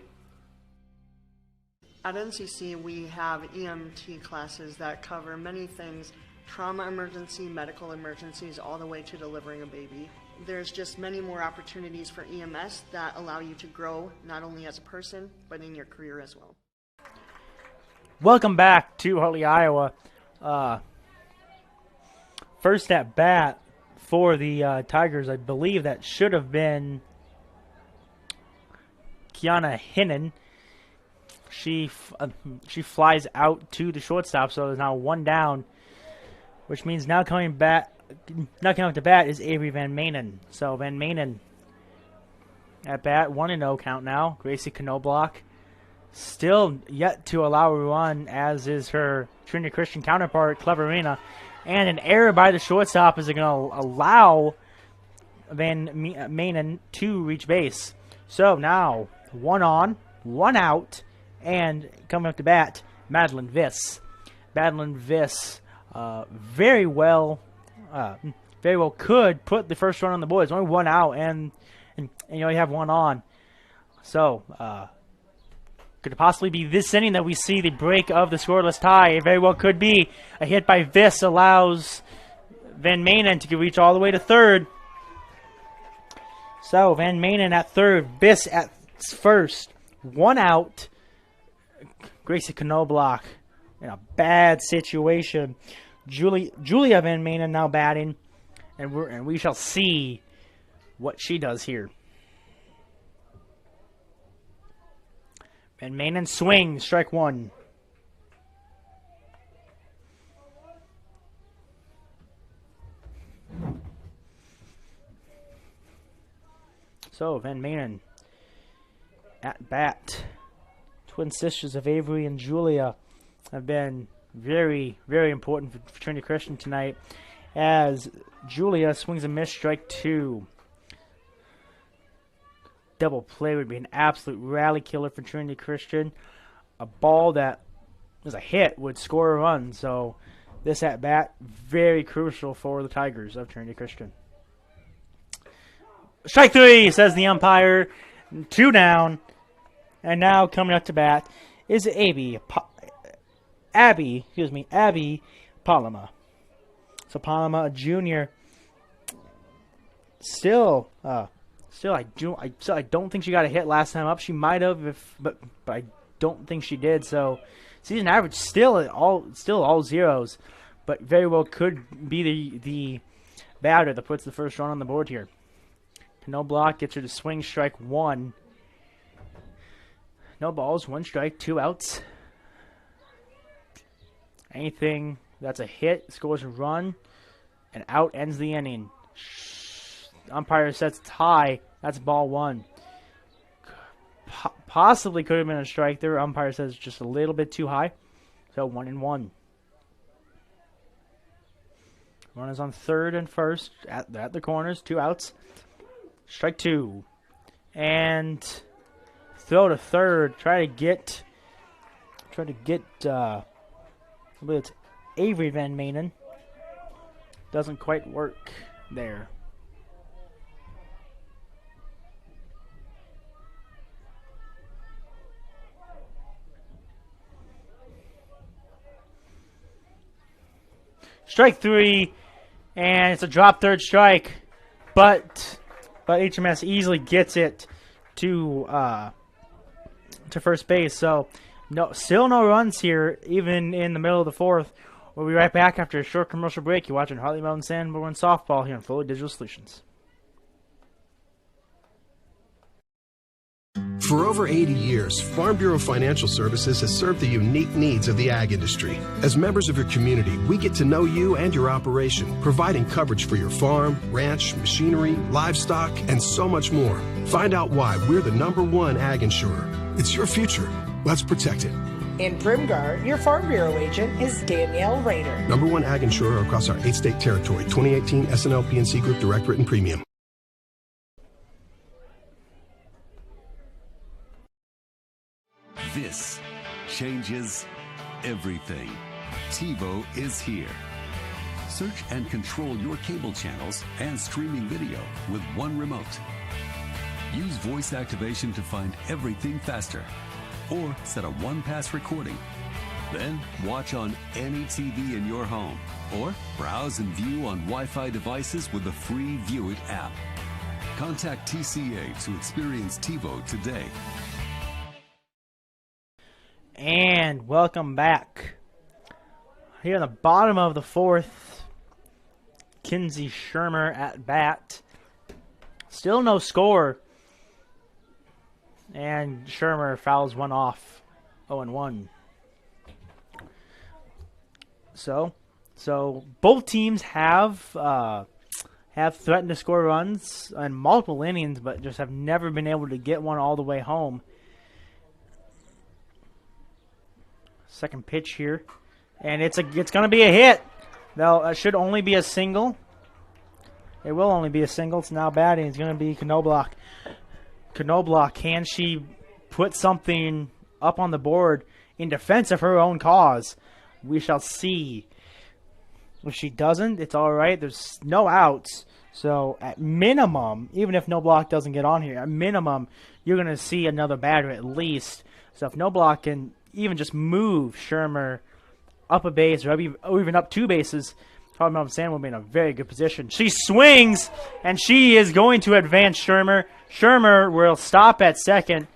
At NCC, we have EMT classes that cover many things, trauma emergency, medical emergencies, all the way to delivering a baby. There's just many more opportunities for EMS that allow you to grow not only as a person, but in your career as well. Welcome back to Hartley, Iowa. First at bat for the Tigers, I believe that should have been Kiana Hinnon. She flies out to the shortstop, so there's now 1 down, which means now coming up to bat is Avery Van Manen. So Van Manen at bat, 1-0 count now. Gracie Knobloch still yet to allow a run, as is her Trinity Christian counterpart, Cleverina. And an error by the shortstop is going to allow Van Manen to reach base. So now 1 on, 1 out, and coming up to bat, Madeline Viss. Madeline Viss very well could put the first run on the board. It's only 1 out, and you only have 1 on. So Could it possibly be this inning that we see the break of the scoreless tie? It very well could be. A hit by Viss allows Van Manen to reach all the way to third. So Van Manen at third, Viss at first. 1 out. Gracie Knobloch in a bad situation. Julia Van Manen now batting, and we shall see what she does here. Van Manen swings, strike 1. So Van Manen at bat. Twin sisters of Avery and Julia have been very, very important for Trinity Christian tonight, as Julia swings a miss, strike 2. Double play would be an absolute rally killer for Trinity Christian. A ball that was a hit would score a run, so this at bat very crucial for the Tigers of Trinity Christian. Strike 3, says the umpire. 2 down, and now coming up to bat is Abby Palama. So Palama, a junior, still, I don't think she got a hit last time up. She might have, but I don't think she did. So season average still all zeros, but very well could be the batter that puts the first run on the board here. Knobloch gets her to swing, strike 1. No balls, 1 strike, 2 outs. Anything that's a hit scores a run, and out ends the inning. Umpire sets tie. That's ball 1. Possibly could have been a strike there. Umpire says just a little bit too high. So 1-1. Runners on third and first at the corners. 2 outs. Strike 2. And throw to third. Try to get I believe it's Avery Van Manen. Doesn't quite work there. Strike 3, and it's a drop third strike, but HMS easily gets it to first base. So still no runs here, even in the middle of the 4th. We'll be right back after a short commercial break. You're watching Hartley-Melvin-Sanborn softball here on Fluid Digital Solutions. For over 80 years, Farm Bureau Financial Services has served the unique needs of the ag industry. As members of your community, we get to know you and your operation, providing coverage for your farm, ranch, machinery, livestock, and so much more. Find out why we're the #1 ag insurer. It's your future. Let's protect it. In Primgar, your Farm Bureau agent is Danielle Rader. #1 ag insurer across our 8-state territory. 2018 SNL PNC Group Direct Written Premium. This changes everything. TiVo is here. Search and control your cable channels and streaming video with one remote. Use voice activation to find everything faster, or set a one-pass recording. Then watch on any TV in your home, or browse and view on Wi-Fi devices with the free View It app. Contact TCA to experience TiVo today. And welcome back. Here in the bottom of the 4th, Kinsey Shermer at bat. Still no score. And Shermer fouls one off. 0-1. So both teams have threatened to score runs in multiple innings, but just have never been able to get one all the way home. Second pitch here, and it's going to be a hit. Now it should only be a single. It will only be a single. It's now batting. It's going to be Knobloch. Knobloch, can she put something up on the board in defense of her own cause? We shall see. If she doesn't, it's all right. There's no outs, So at minimum, even if no block doesn't get on here, at minimum, you're going to see another batter at least. So if no block can even just move Shermer up a base or even up 2 bases, Hartley-Melvin-Sanborn will be in a very good position. She swings, and she is going to advance Shermer. Shermer will stop at second.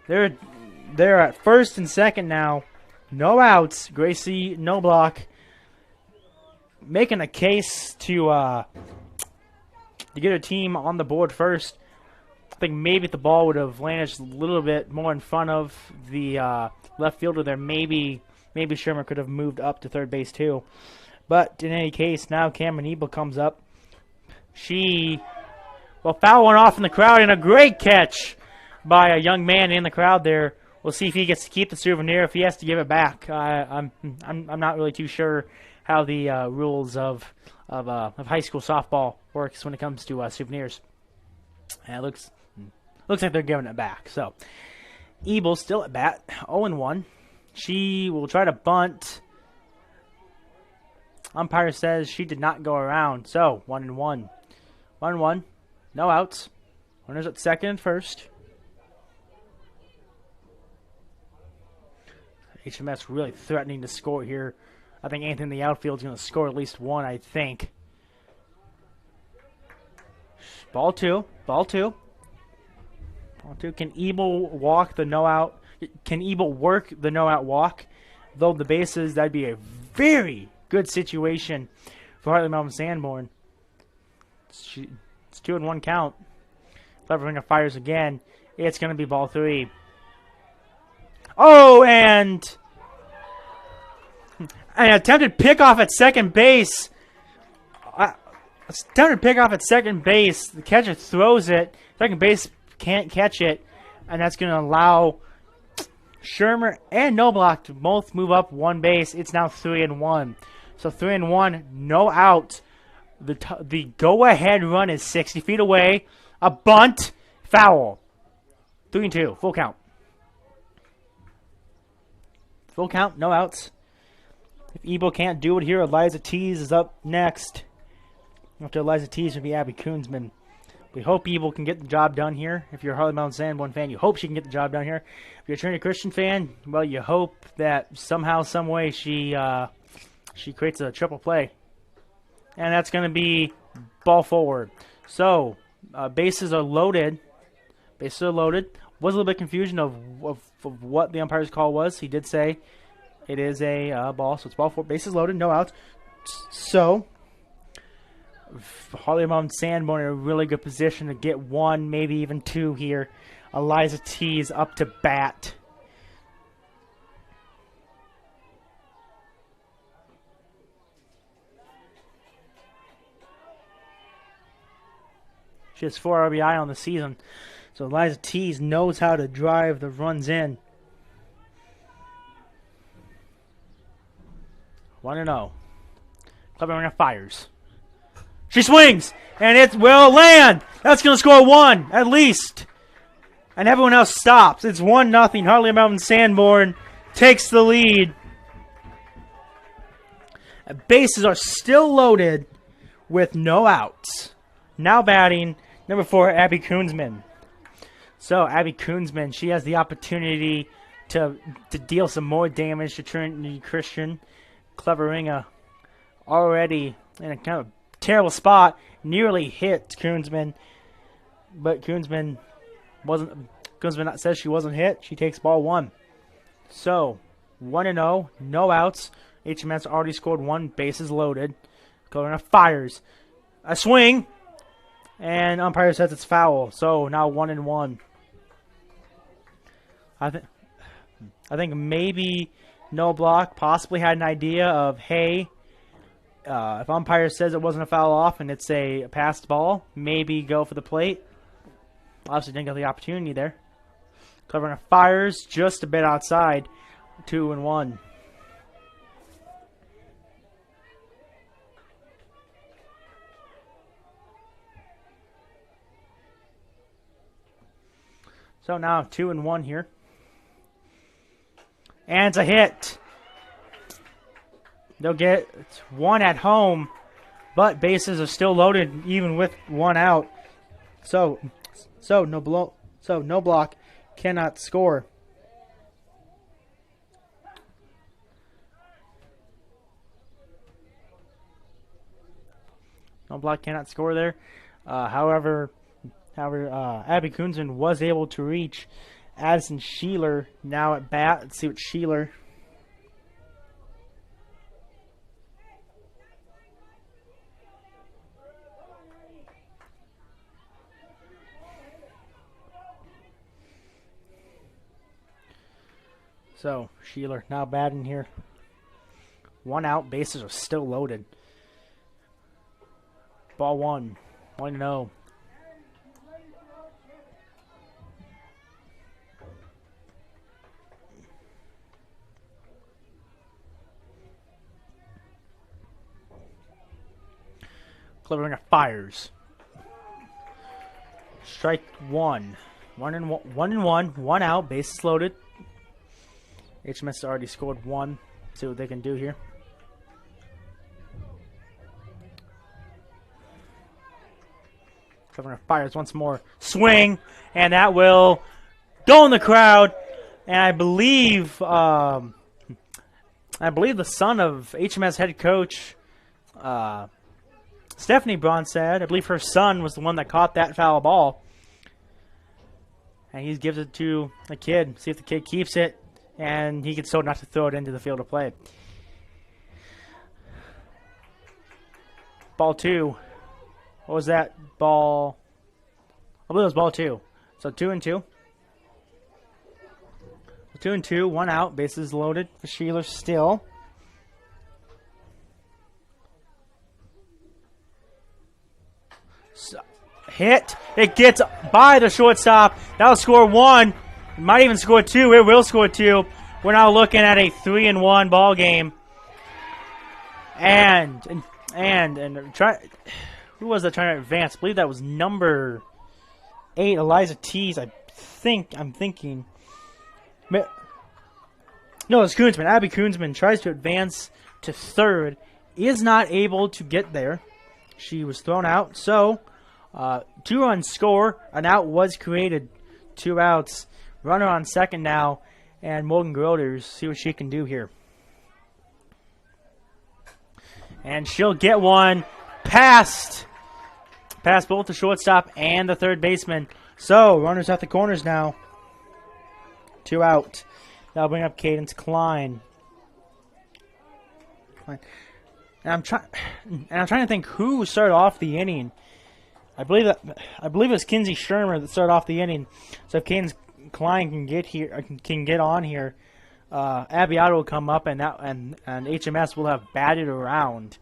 They're at first and second now. No outs. Gracie, no block. Making a case to get her team on the board first. I think maybe if the ball would have landed just a little bit more in front of the left fielder there, maybe Shermer could have moved up to third base too. But in any case, now Cameron Ebel comes up. Foul went off in the crowd, and a great catch by a young man in the crowd there. We'll see if he gets to keep the souvenir, if he has to give it back. I'm not really too sure how the rules of high school softball works when it comes to souvenirs. And it looks like they're giving it back. So Ebel still at bat, 0-1. She will try to bunt. Umpire says she did not go around. So 1-1. 1-1. No outs. Runners at second and first. HMS really threatening to score here. I think anything in the outfield is going to score at least one, I think. Ball two. Ball two. Ball two. Can Ebel walk the no-out? Can Ebel work the no-out walk? Though the bases, that'd be a very good situation for Hartley-Melvin-Sanborn. It's 2-1 count. Cleveringer fires again. It's going to be ball 3. Oh, and an attempted pickoff at second base. Attempted pickoff at second base. The catcher throws it. Second base can't catch it, and that's going to allow Shermer and Noblock to both move up 1 base. It's now 3-1. So 3-1, no out. The go-ahead run is 60 feet away. A bunt, foul. 3-2, full count. Full count, no outs. If Ebel can't do it here, Eliza Tees is up next. After Eliza Tees will be Abby Koonsman. We hope Ebel can get the job done here. If you're a Hartley-Melvin-Sanborn fan, you hope she can get the job done here. If you're a Trinity Christian fan, well, you hope that somehow, some way, she creates a triple play. And that's going to be ball forward. So, bases are loaded. Bases are loaded. Was a little bit confusion of what the umpire's call was. He did say it is a ball, so it's ball forward. Bases loaded, no outs. So, Hartley-Melvin-Sanborn in a really good position to get 1, maybe even 2 here. Eliza Tees up to bat. She has 4 RBI on the season. So Eliza Tees knows how to drive the runs in. 1-0. Cleveringer fires. She swings, and it will land. That's going to score 1, at least. And everyone else stops. It's 1-0. Hartley-Melvin-Sanborn takes the lead. Bases are still loaded with no outs. Now batting, number 4, Abby Koonsman. So, Abby Koonsman, she has the opportunity to deal some more damage to Trinity Christian. Cleveringer already in a kind of terrible spot. Nearly hit Koonsman. But Koonsman says she wasn't hit. She takes ball 1. So, 1-0, no outs. HMS already scored 1, bases loaded. Cleveringer fires. A swing. And umpire says it's foul. So now 1-1. I think maybe no block possibly had an idea of, hey, if umpire says it wasn't a foul off and it's a passed ball, maybe go for the plate. Obviously didn't get the opportunity there. Cleveringer fires just a bit outside. 2-1. So now 2-1 here. And it's a hit. They'll get 1 at home. but bases are still loaded even with one out. So no block cannot score. No block cannot score there. However, Abby Kunzman was able to reach Addison Sheeler now at bat. Let's see what Sheeler. So Sheeler now batting here. One out, bases are still loaded. Ball one, 1-0. Cleveringer fires. Strike one. 1-1, one out, bases loaded. HMS already scored one. See what they can do here. Cleveringer fires once more. Swing, and that will go in the crowd. And I believe the son of HMS head coach Stephanie Bronsad, I believe her son was the one that caught that foul ball. And he gives it to the kid. See if the kid keeps it. And he gets told not to throw it into the field of play. Ball two. What was that? Ball. I believe it was ball two. So 2-2. 2-2. One out. Bases loaded for Sheeler still. So, hit. It gets by the shortstop. That'll score one. It might even score two. It will score two. We're now looking at a 3-1 ball game. And who was that trying to advance? I believe that was number 8, Eliza Tees. I'm thinking. No, it's Kunzman. Abby Kunzman tries to advance to third. Is not able to get there. She was thrown out. So, 2-run score. An out was created. 2 outs. Runner on second now. And Morgan Groders, see what she can do here. And she'll get one past both the shortstop and the third baseman. So, runners at the corners now. 2 out. That'll bring up Cadence Klein. And I'm trying to think who started off the inning. I believe it was Kinsey Shermer that started off the inning. So if Cadence Klein can get on here, Abby Otto will come up, and HMS will have batted around.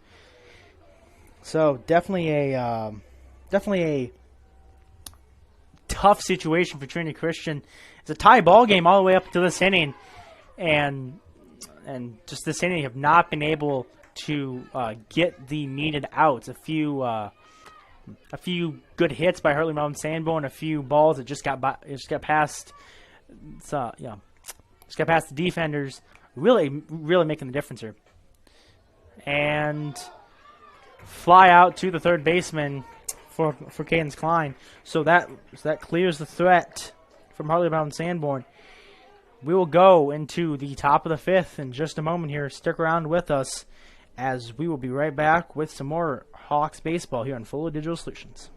So definitely a tough situation for Trinity Christian. It's a tie ball game all the way up to this inning, and just this inning have not been able to get the needed outs. A few good hits by Hartley-Melvin-Sanborn, a few balls that just got past. Just got past the defenders. Really making the difference here. And fly out to the third baseman for Cadence Klein. So that clears the threat from Hartley-Melvin-Sanborn. We will go into the top of the 5th in just a moment here. Stick around with us as we will be right back with some more Hawks baseball here on Fuller Digital Solutions.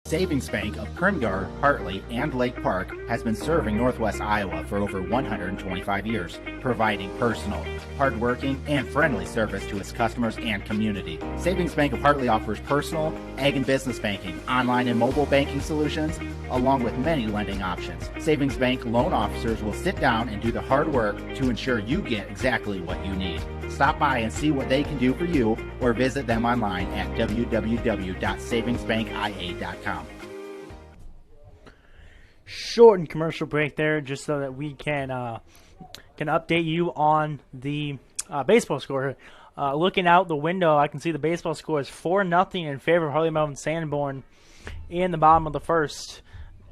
Savings Bank of Primgar, Hartley, and Lake Park has been serving Northwest Iowa for over 125 years, providing personal, hardworking, and friendly service to its customers and community. Savings Bank of Hartley offers personal, ag and business banking, online and mobile banking solutions, along with many lending options. Savings Bank loan officers will sit down and do the hard work to ensure you get exactly what you need. Stop by and see what they can do for you, or visit them online at www.savingsbankia.com. Shortened commercial break there, just so that we can update you on the baseball score. Looking out the window, I can see the baseball score is 4-0 in favor of Hartley-Melvin-Sanborn in the bottom of the first.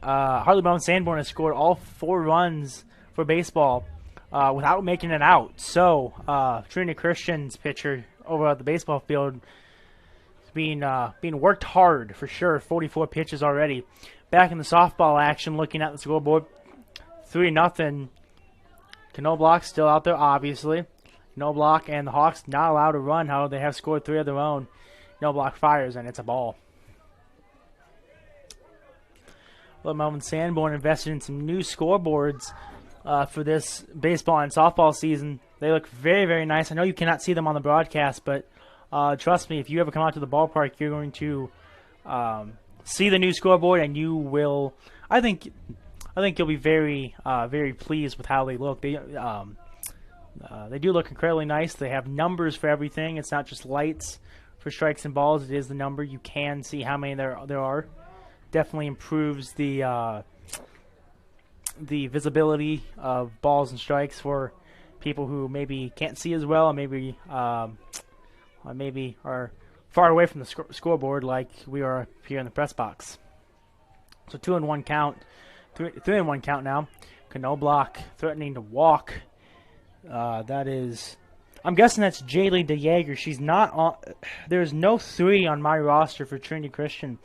Hartley-Melvin-Sanborn has scored all 4 runs for baseball without making it out. So, Trinity Christian's pitcher over at the baseball field being worked hard for sure. 44 pitches already. Back in the softball action, looking at the scoreboard, 3-0. Knobloch still out there, obviously. Knobloch and the Hawks not allowed to run. However, they have scored 3 of their own. Knobloch fires, and it's a ball. Hartley-Melvin-Sanborn invested in some new scoreboards for this baseball and softball season. They look very, very nice. I know you cannot see them on the broadcast, but trust me, if you ever come out to the ballpark, you're going to see the new scoreboard, and you will. I think you'll be very, very pleased with how they look. They do look incredibly nice. They have numbers for everything. It's not just lights for strikes and balls. It is the number. You can see how many there are. Definitely improves the visibility of balls and strikes for people who maybe can't see as well, or maybe are far away from the scoreboard, like we are up here in the press box. So 2-1 count, 3-1 count now. Knobloch threatening to walk. That is, I'm guessing that's Jaylee DeYager. She's not on. There's no 3 on my roster for Trinity Christian.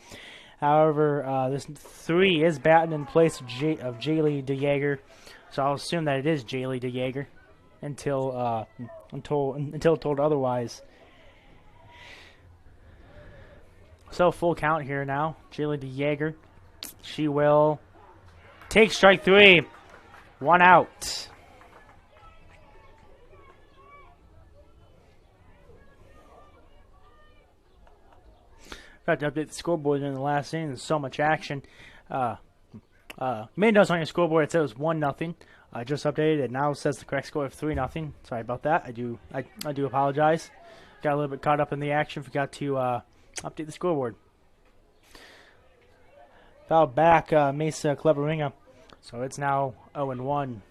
However, this 3 is batting in place of Jaylee DeYager, so I'll assume that it is Jaylee DeYager until told otherwise. So full count here now. Jaylee DeYager, she will take strike 3, 1 out. Got to update the scoreboard in the last inning. There's so much action. Made notes on your scoreboard. It said it was 1-0. I just updated it. Now it says the correct score of 3-0. Sorry about that. I do apologize. Got a little bit caught up in the action. Forgot to update the scoreboard. Foul back Mesa Cleveringa. So it's now 0-1.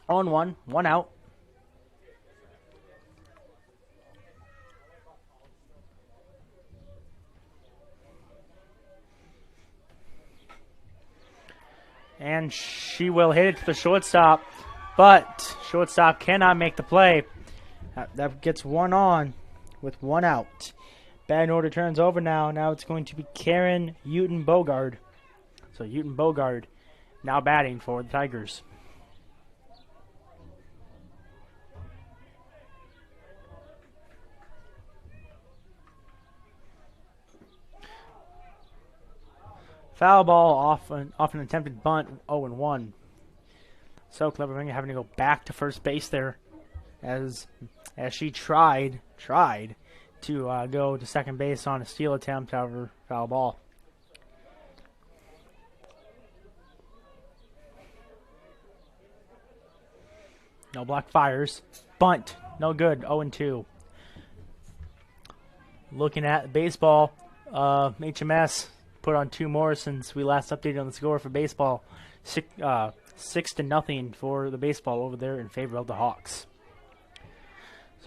0-1. 1 out. And she will hit it to the shortstop, but shortstop cannot make the play. That gets 1 on with 1 out. Batting order turns over now. Now it's going to be Karen Uten-Bogard. So Uten-Bogard now batting for the Tigers. Foul ball off an attempted bunt, 0-1. So Cleveringa having to go back to first base there, as she tried to go to second base on a steal attempt, however, foul ball. Knobloch fires, bunt, no good, 0-2. Looking at baseball, HMS put on 2 more since we last updated on the score for baseball. 6-0 for the baseball over there in favor of the Hawks.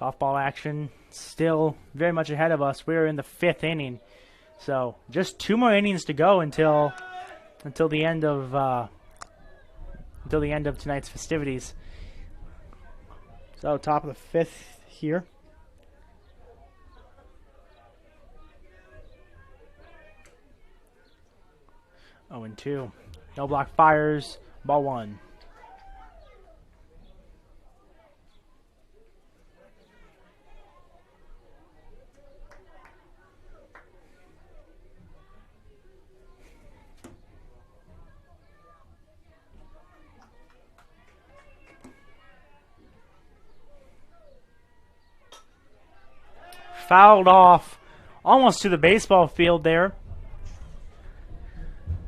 Softball action still very much ahead of us. We're in the 5th inning, so just 2 more innings to go until the end of tonight's festivities. So top of the 5th here. Oh, and 2. Knobloch fires. Ball 1. Fouled off almost to the baseball field there.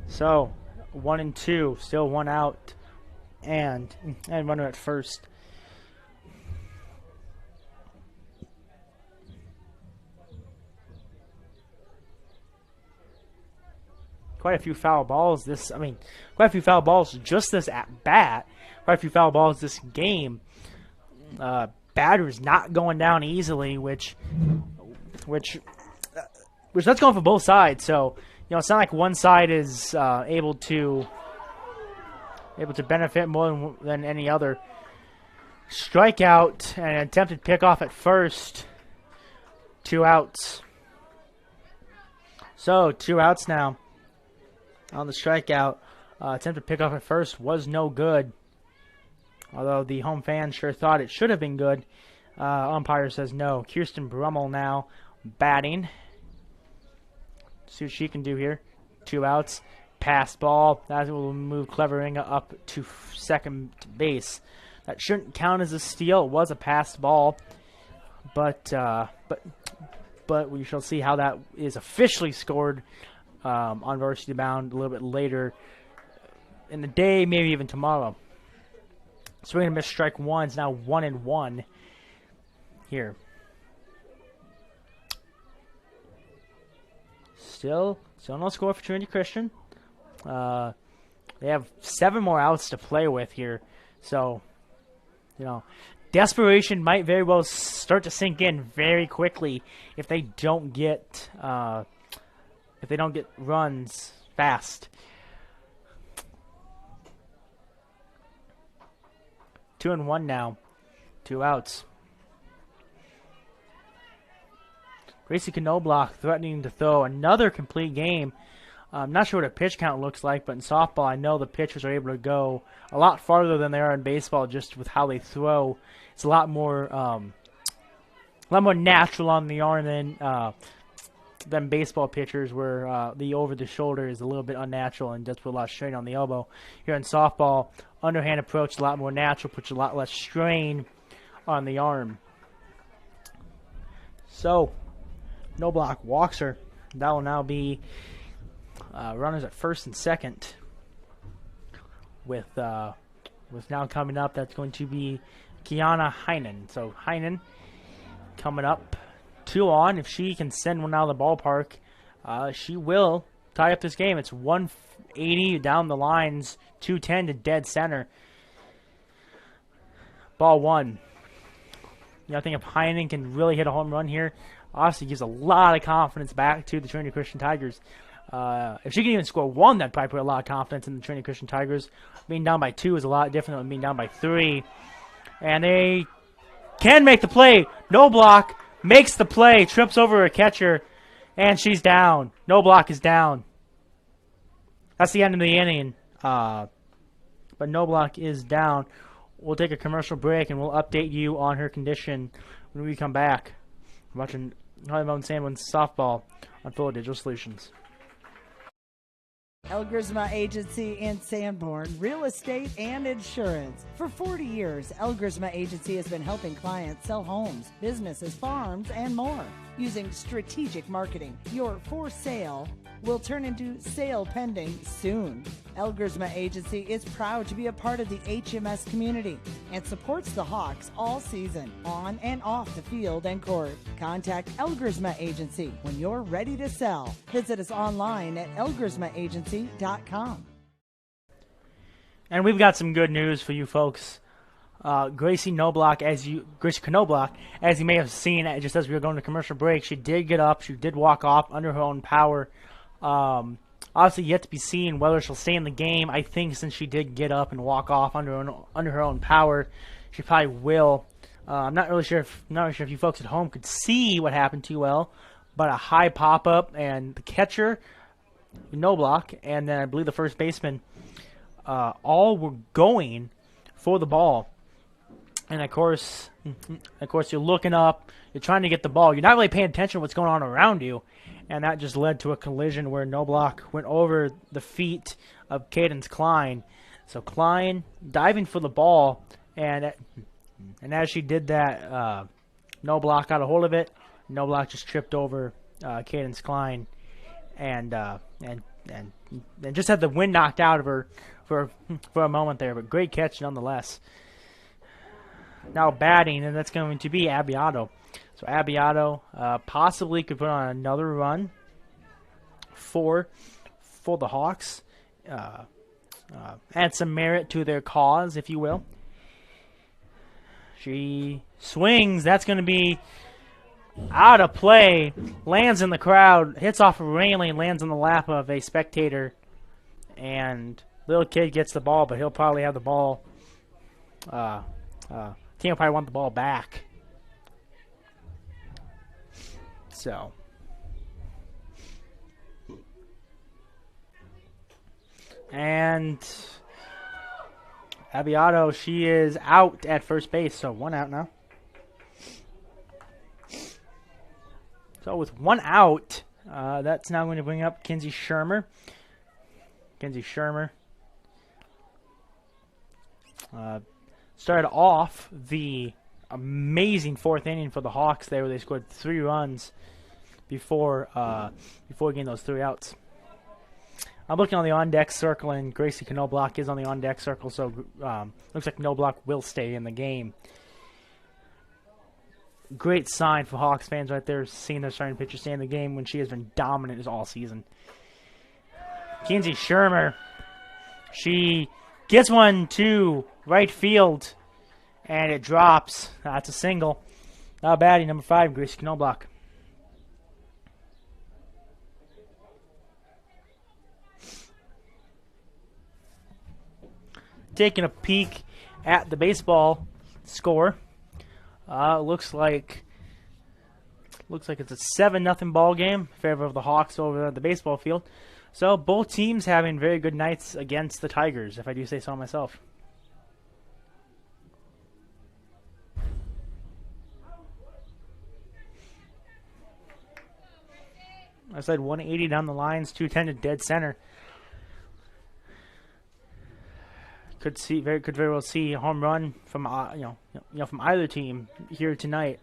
So 1-2, still 1 out, and runner at first. Quite a few foul balls quite a few foul balls just this at bat. Quite a few foul balls this game. Batters not going down easily, which that's going for both sides. So, it's not like one side is able to benefit more than any other. Strikeout and an attempted pickoff at first. 2 outs. So 2 outs now on the strikeout. Attempt to pick up at first was no good. Although the home fans sure thought it should have been good. Umpire says no. Kirsten Brummel now batting. See what she can do here. 2 outs. Pass ball. That will move Cleveringa up to second base. That shouldn't count as a steal. It was a passed ball. But we shall see how that is officially scored on Varsity Bound a little bit later in the day, maybe even tomorrow. Swing and miss, strike one. It's now 1-1 here. Still no score for Trinity Christian. They have 7 more outs to play with here, so desperation might very well start to sink in very quickly if they don't get runs fast. 2-1 now. 2 outs. Gracie Knobloch threatening to throw another complete game. I'm not sure what a pitch count looks like, but in softball, I know the pitchers are able to go a lot farther than they are in baseball just with how they throw. It's a lot more natural on the arm than baseball pitchers, where the over-the-shoulder is a little bit unnatural and does put a lot of strain on the elbow. Here in softball, underhand approach is a lot more natural, puts a lot less strain on the arm. So, Knobloch walks her. That will now be runners at first and second. With now coming up, that's going to be Kiana Heinen. So Heinen coming up 2 on. If she can send one out of the ballpark, she will tie up this game. It's 180 down the lines, 210 to dead center. Ball 1. I think if Heinen can really hit a home run here, obviously gives a lot of confidence back to the Trinity Christian Tigers. If she can even score 1, that'd probably put a lot of confidence in the Trinity Christian Tigers. Being down by 2 is a lot different than being down by 3. And they can make the play. Knobloch makes the play, trips over a catcher, and she's down. Knobloch is down. That's the end of the inning. But Knobloch is down. We'll take a commercial break, and we'll update you on her condition when we come back. We're watching Hartley-Melvin-Sanborn softball on Full Digital Solutions. Elgersma Agency in Sanborn, real estate and insurance. For 40 years, Elgersma Agency has been helping clients sell homes, businesses, farms, and more. Using strategic marketing, your for sale will turn into sale pending soon. Elgersma Agency is proud to be a part of the HMS community and supports the Hawks all season, on and off the field and court. Contact Elgersma Agency when you're ready to sell. Visit us online at elgersmaagency.com. And we've got some good news for you folks. Gracie Knobloch, as you may have seen, just as we were going to commercial break, she did get up. She did walk off under her own power. Obviously, yet to be seen whether she'll stay in the game. I think since she did get up and walk off under her own power, she probably will. I'm not really sure if you folks at home could see what happened too well, but a high pop up and the catcher, Knobloch, and then I believe the first baseman, all were going for the ball. And of course, you're looking up, you're trying to get the ball. You're not really paying attention to what's going on around you. And that just led to a collision where Knobloch went over the feet of Cadence Klein. So Klein diving for the ball, and as she did that, Knobloch got a hold of it. Knobloch just tripped over Cadence Klein, and just had the wind knocked out of her for a moment there. But great catch nonetheless. Now batting, and that's going to be Abbiato. So Abbiato possibly could put on another run for the Hawks. Add some merit to their cause, if you will. She swings. That's going to be out of play. Lands in the crowd. Hits off a railing. Lands on the lap of a spectator. And little kid gets the ball, but he'll probably have the ball. Team will probably want the ball back. So And Abiato, she is out at first base, so 1 out now. So with 1 out, that's now going to bring up Kinsey Shermer. Kinsey Shermer started off the amazing 4th inning for the Hawks there, where they scored 3 runs before getting those 3 outs. I'm looking on the on-deck circle, and Gracie Knobloch is on the on-deck circle, so looks like Knobloch will stay in the game. Great sign for Hawks fans right there, seeing their starting pitcher stay in the game when she has been dominant all season. Kinsey Shermer, she gets one to right field, and it drops. That's a single. Not bad, number 5, Gracie Knobloch. Taking a peek at the baseball score, looks like it's a 7-0 ball game in favor of the Hawks over at the baseball field. So both teams having very good nights against the Tigers, if I do say so myself. I said 180 down the lines, 210 to dead center. Could very well see a home run from from either team here tonight.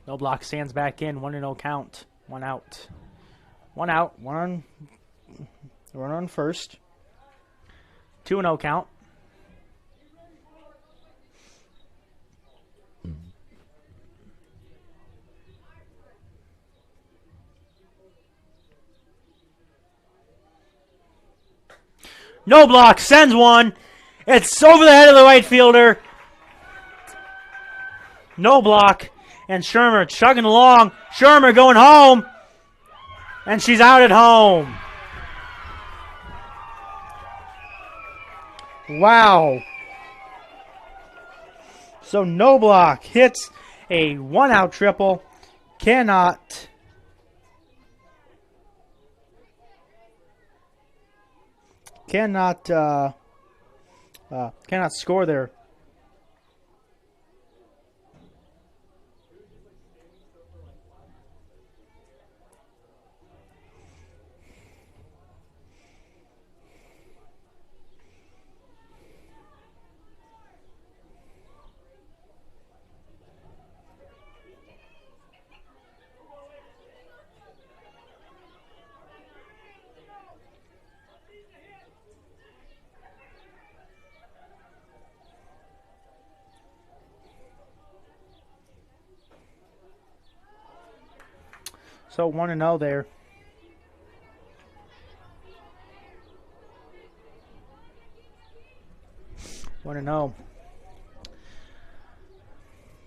Knobloch stands back in, 1-0 count, 1 out. 1 out, one on first. 2-0 count. Knobloch sends one. It's over the head of the right fielder. Knobloch and Shermer chugging along. Shermer going home. And she's out at home. Wow. So Knobloch hits a 1-out triple. Cannot score there. So 1-0 there.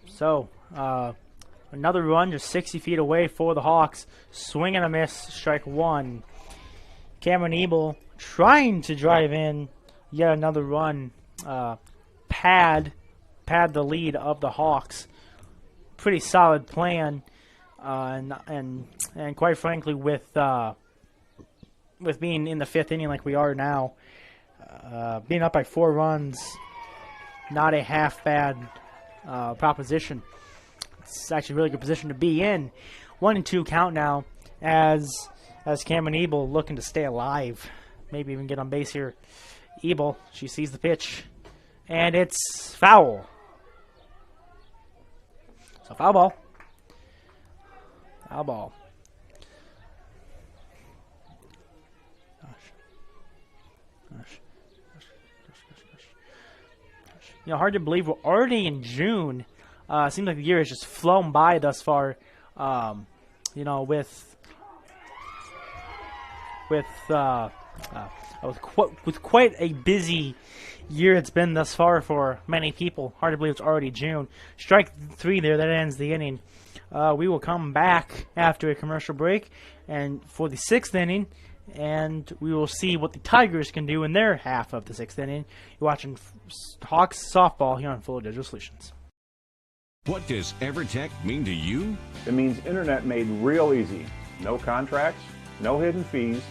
So another run just 60 feet away for the Hawks. Swing and a miss, strike 1. Cameron Ebel trying to drive in yet another run. Pad the lead of the Hawks. Pretty solid plan. And quite frankly, with being in the 5th inning like we are now, being up by 4 runs, not a half bad proposition. It's actually a really good position to be in. 1-2 count now as Cameron Ebel looking to stay alive, maybe even get on base here. Ebel, she sees the pitch, and it's foul. So foul ball. Foul ball. Gosh. You know, hard to believe we're already in June. Seems like the year has just flown by thus far. You know, with quite a busy year it's been thus far for many people. Hard to believe it's already June. Strike 3 there. That ends the inning. We will come back after a commercial break and for the 6th inning, and we will see what the Tigers can do in their half of the 6th inning. You're watching Hawks softball here on Full Digital Solutions. What does EverTech mean to you? It means internet made real easy. no contracts, no hidden fees,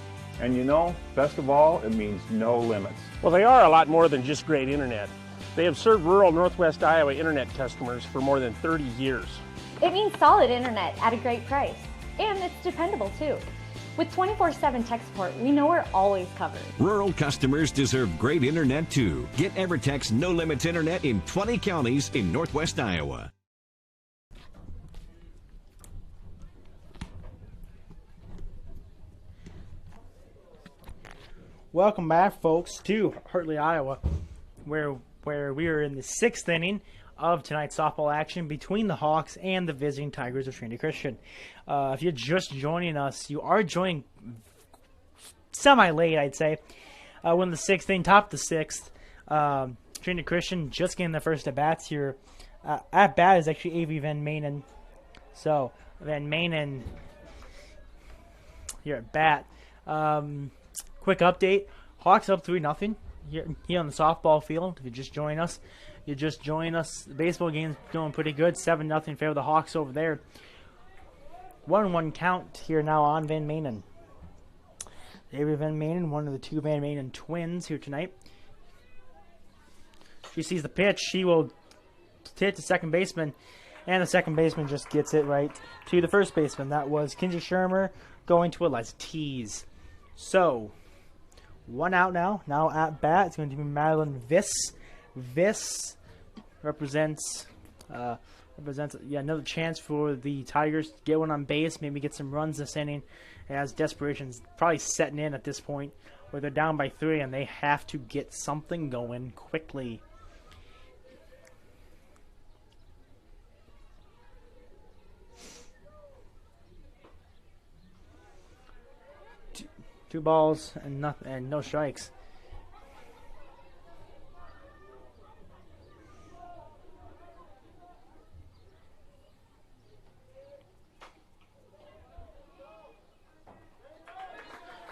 and you know, best of all, it means no limits. Well, they are a lot more than just great internet. They have served rural Northwest Iowa internet customers for more than 30 years. It means solid internet at a great price. And it's dependable too. With 24/7 tech support, we know we're always covered. Rural customers deserve great internet too. Get EverTech's no limits internet in 20 counties in Northwest Iowa. Welcome back, folks, to Hartley, Iowa, where we are in the 6th inning of tonight's softball action between the Hawks and the visiting Tigers of Trinity Christian. If you're just joining us, you are joining semi-late, I'd say. We're in the 6th inning, top of the 6th. Trinity Christian just getting the first at-bats here. At-bat is actually A.V. Van Manen. So, Van Manen here at bat. Quick update. Hawks up 3-0 here on the softball field. If you just join us, The baseball game's going pretty good. 7-0 in favor of the Hawks over there. 1-1 count here now on Van Manen. Avery Van Manen, one of the two Van Manen twins here tonight. She sees the pitch. She will hit the second baseman, and the second baseman just gets it right to the first baseman. That was Kinsey Shermer going to Eliza Tees. So, one out now. Now at bat, it's going to be Madeline Viss. Viss represents another chance for the Tigers to get one on base, maybe get some runs this inning, as desperation's probably setting in at this point, where they're down by 3 and they have to get something going quickly. Two balls and no strikes.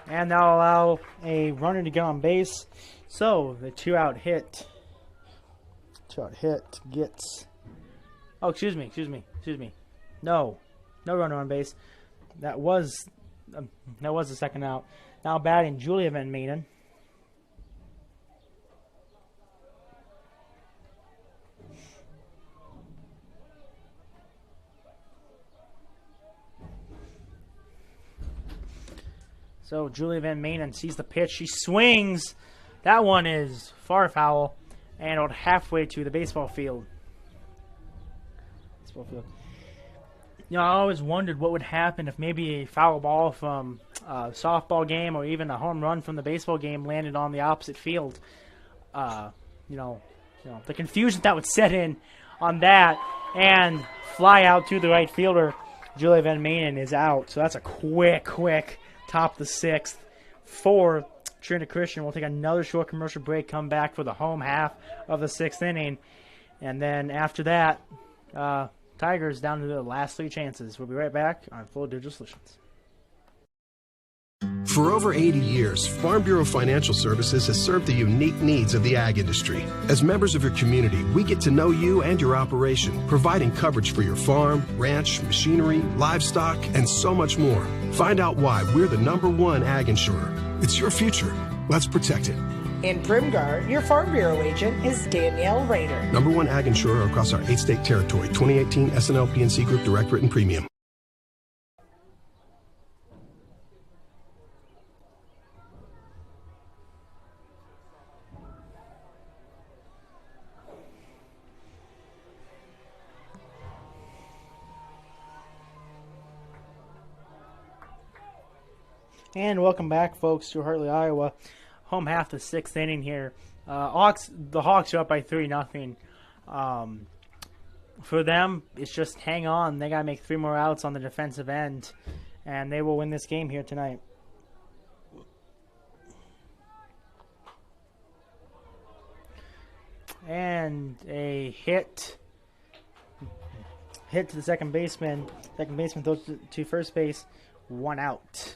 And that'll allow a runner to get on base. So the two out hit gets. Oh, excuse me. No runner on base. That was the second out. Now batting Julia Van Manen. So Julia Van Manen sees the pitch. She swings. That one is far foul and out halfway to the baseball field. You know, I always wondered what would happen if maybe a foul ball from a softball game or even a home run from the baseball game landed on the opposite field. You know, the confusion that would set in on that and fly out to the right fielder. Julia Van Manen is out. So that's a quick top of the 6th for Trinity Christian. We'll take another short commercial break, come back for the home half of the 6th inning. And then after that, Tigers down to the last 3 chances. We'll be right back on Full Digital Solutions. For over 80 years, Farm Bureau Financial Services has served the unique needs of the ag industry. As members of your community, we get to know you and your operation, providing coverage for your farm, ranch, machinery, livestock, and so much more. Find out why we're the #1 ag insurer. It's your future. Let's protect it. In Primgar, your Farm Bureau agent is Danielle Rader. #1 ag insurer across our 8-state territory. 2018 SNL PNC Group Direct Written Premium. And welcome back, folks, to Hartley, Iowa. Home half the 6th inning here. The Hawks are up by 3-0. For them, it's just hang on. They got to make 3 more outs on the defensive end, and they will win this game here tonight. And a hit to the second baseman. Second baseman throws to first base. 1 out.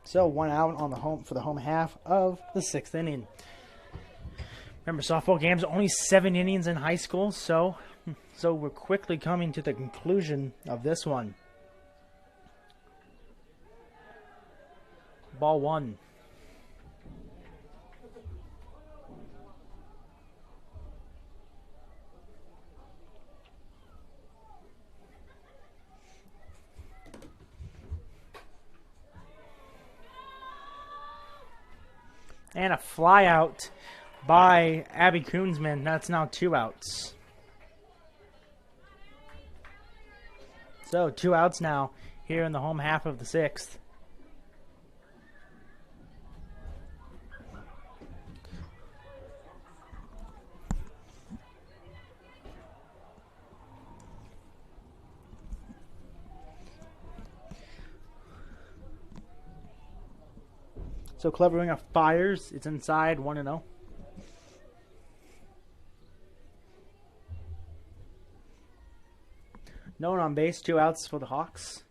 So 1 out on for the home half of the 6th inning. Remember, softball games only 7 innings in high school, so we're quickly coming to the conclusion of this one. ball 1. And a fly out by Abby Koonsman. That's now 2 outs. So 2 outs now here in the home half of the 6th. So Clever Winger fires. It's inside, 1-0. No one on base, 2 outs for the Hawks.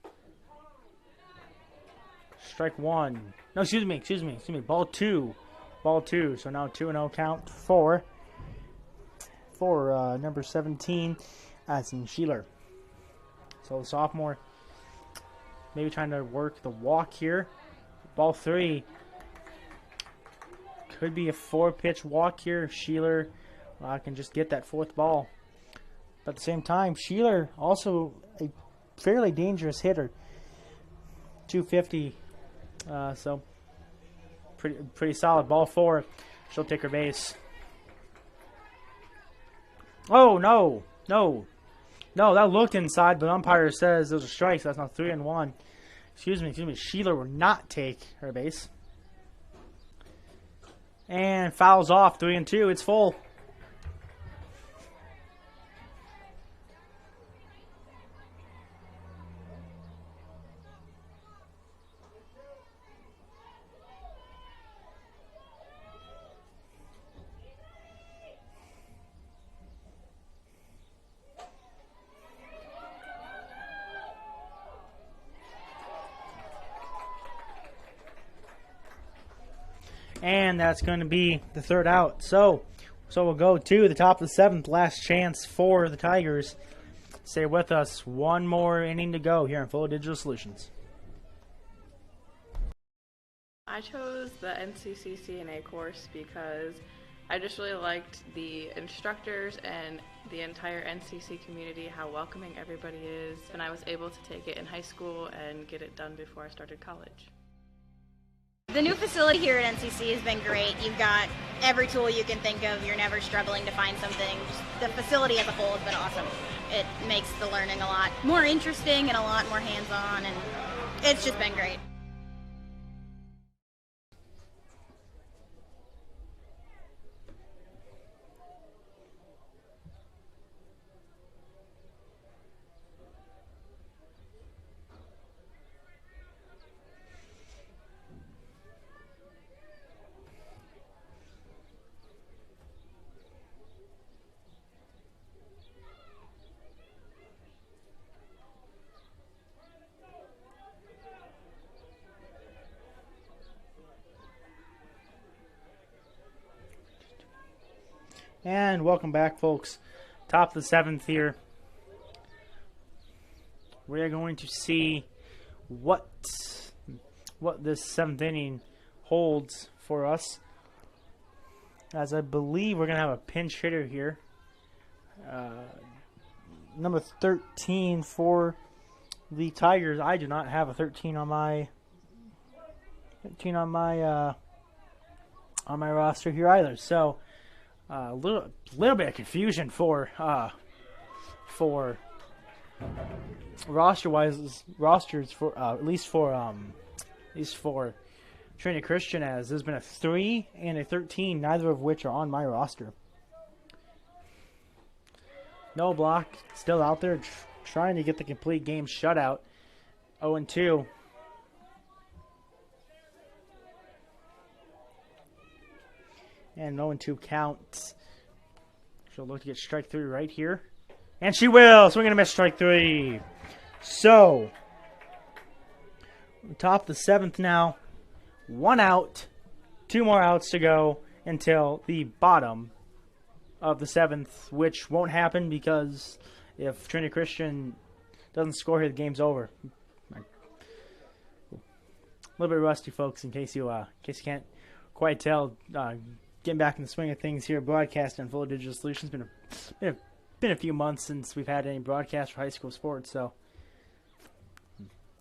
Strike 1. No, excuse me. Ball 2. Ball 2. So now 2-0 count for number 17, Addison Sheeler. So the sophomore maybe trying to work the walk here. Ball 3. Could be a 4-pitch walk here if Sheeler can just get that 4th ball. But at the same time, Sheeler also a fairly dangerous hitter. 250, so pretty solid. Ball 4, she'll take her base. Oh no, that looked inside, but umpire says those are strikes. That's now 3-1. Excuse me. Sheeler will not take her base. And fouls off, 3-2. It's full. And that's going to be the 3rd out. So we'll go to the top of the 7th. Last chance for the Tigers. Stay with us. One more inning to go here in Full Digital Solutions. I chose the NCCCNA course because I just really liked the instructors and the entire NCC community, how welcoming everybody is. And I was able to take it in high school and get it done before I started college. The new facility here at NCC has been great. You've got every tool you can think of. You're never struggling to find something. Just the facility as a whole has been awesome. It makes the learning a lot more interesting and a lot more hands-on, and it's just been great. And welcome back, folks. Top of the 7th here. We are going to see what this 7th inning holds for us. As I believe we're going to have a pinch hitter here. Number 13 for the Tigers. I do not have a 13 on my roster here either. So a little bit of confusion for rosters for at least for Trinity Christian, as there's been a 3 and a 13, neither of which are on my roster. No block, still out there trying to get the complete game shutout. 0-2. And 0-2 count. She'll look to get strike 3 right here. And she will! Swing and a miss, strike 3. So, top of the 7th now. 1 out. 2 more outs to go until the bottom of the 7th, which won't happen because if Trinity Christian doesn't score here, the game's over. little bit rusty, folks. In case you can't quite tell, getting back in the swing of things here, broadcasting on Full Digital Solutions. Been a few months since we've had any broadcast for high school sports, so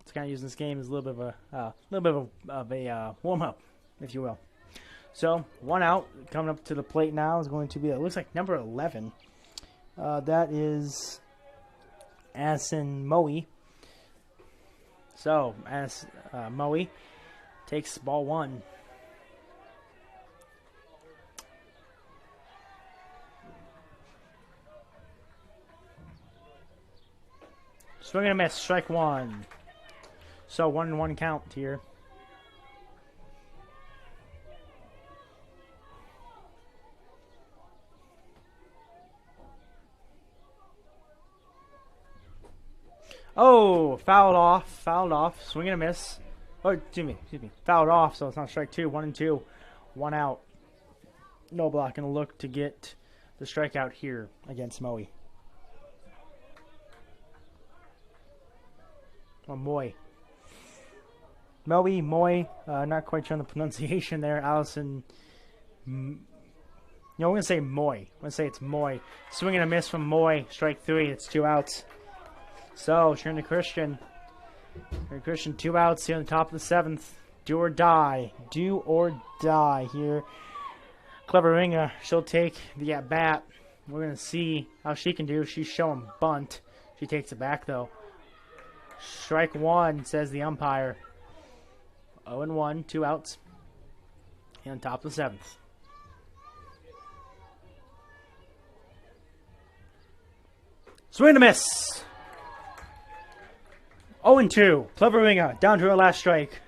it's kind of using this game as a little bit of a warm up, if you will. So 1 out, coming up to the plate now is going to be, it looks like number 11. That is Addison Moe. So as Moe takes ball 1. Swing and a miss, strike 1. So 1-1 count here. Oh, fouled off. Swing and a miss. Oh, excuse me. Fouled off, so it's not strike 2. 1-2. 1 out. No block. Gonna look to get the strikeout here against Moe. Or Moy. Moe, not quite sure on the pronunciation there. Allison. No, we're going to say Moy. I'm going to say it's Moy. Swing and a miss from Moy. Strike 3. It's 2 outs. So, Trinity Christian. 2 outs here on the top of the 7th. Do or die. Do or die here. Clever Ringer. She'll take the at-bat. We're going to see how she can do. She's showing bunt. She takes it back, though. Strike 1, says the umpire. 0-1, 2 outs. And on top of the 7th. Swing and a miss. 0-2. Clever Ringer down to her last strike.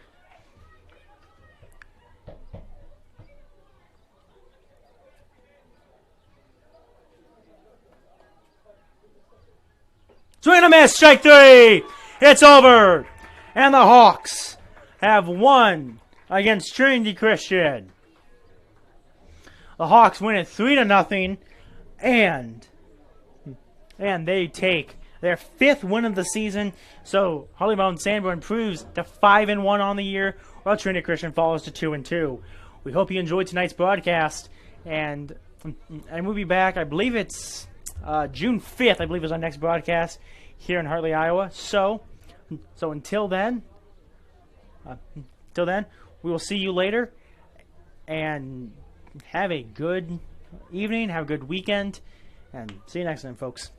Swing and a miss. Strike 3. It's over. And the Hawks have won against Trinity Christian. The Hawks win it 3-0. And they take their 5th win of the season. So Hartley-Melvin-Sanborn improves to 5-1 on the year, while Trinity Christian falls to 2-2. We hope you enjoyed tonight's broadcast, and we'll be back. I believe it's June 5th. I believe is our next broadcast here in Hartley, Iowa. So until then, we will see you later, and have a good evening. Have a good weekend, and see you next time, folks.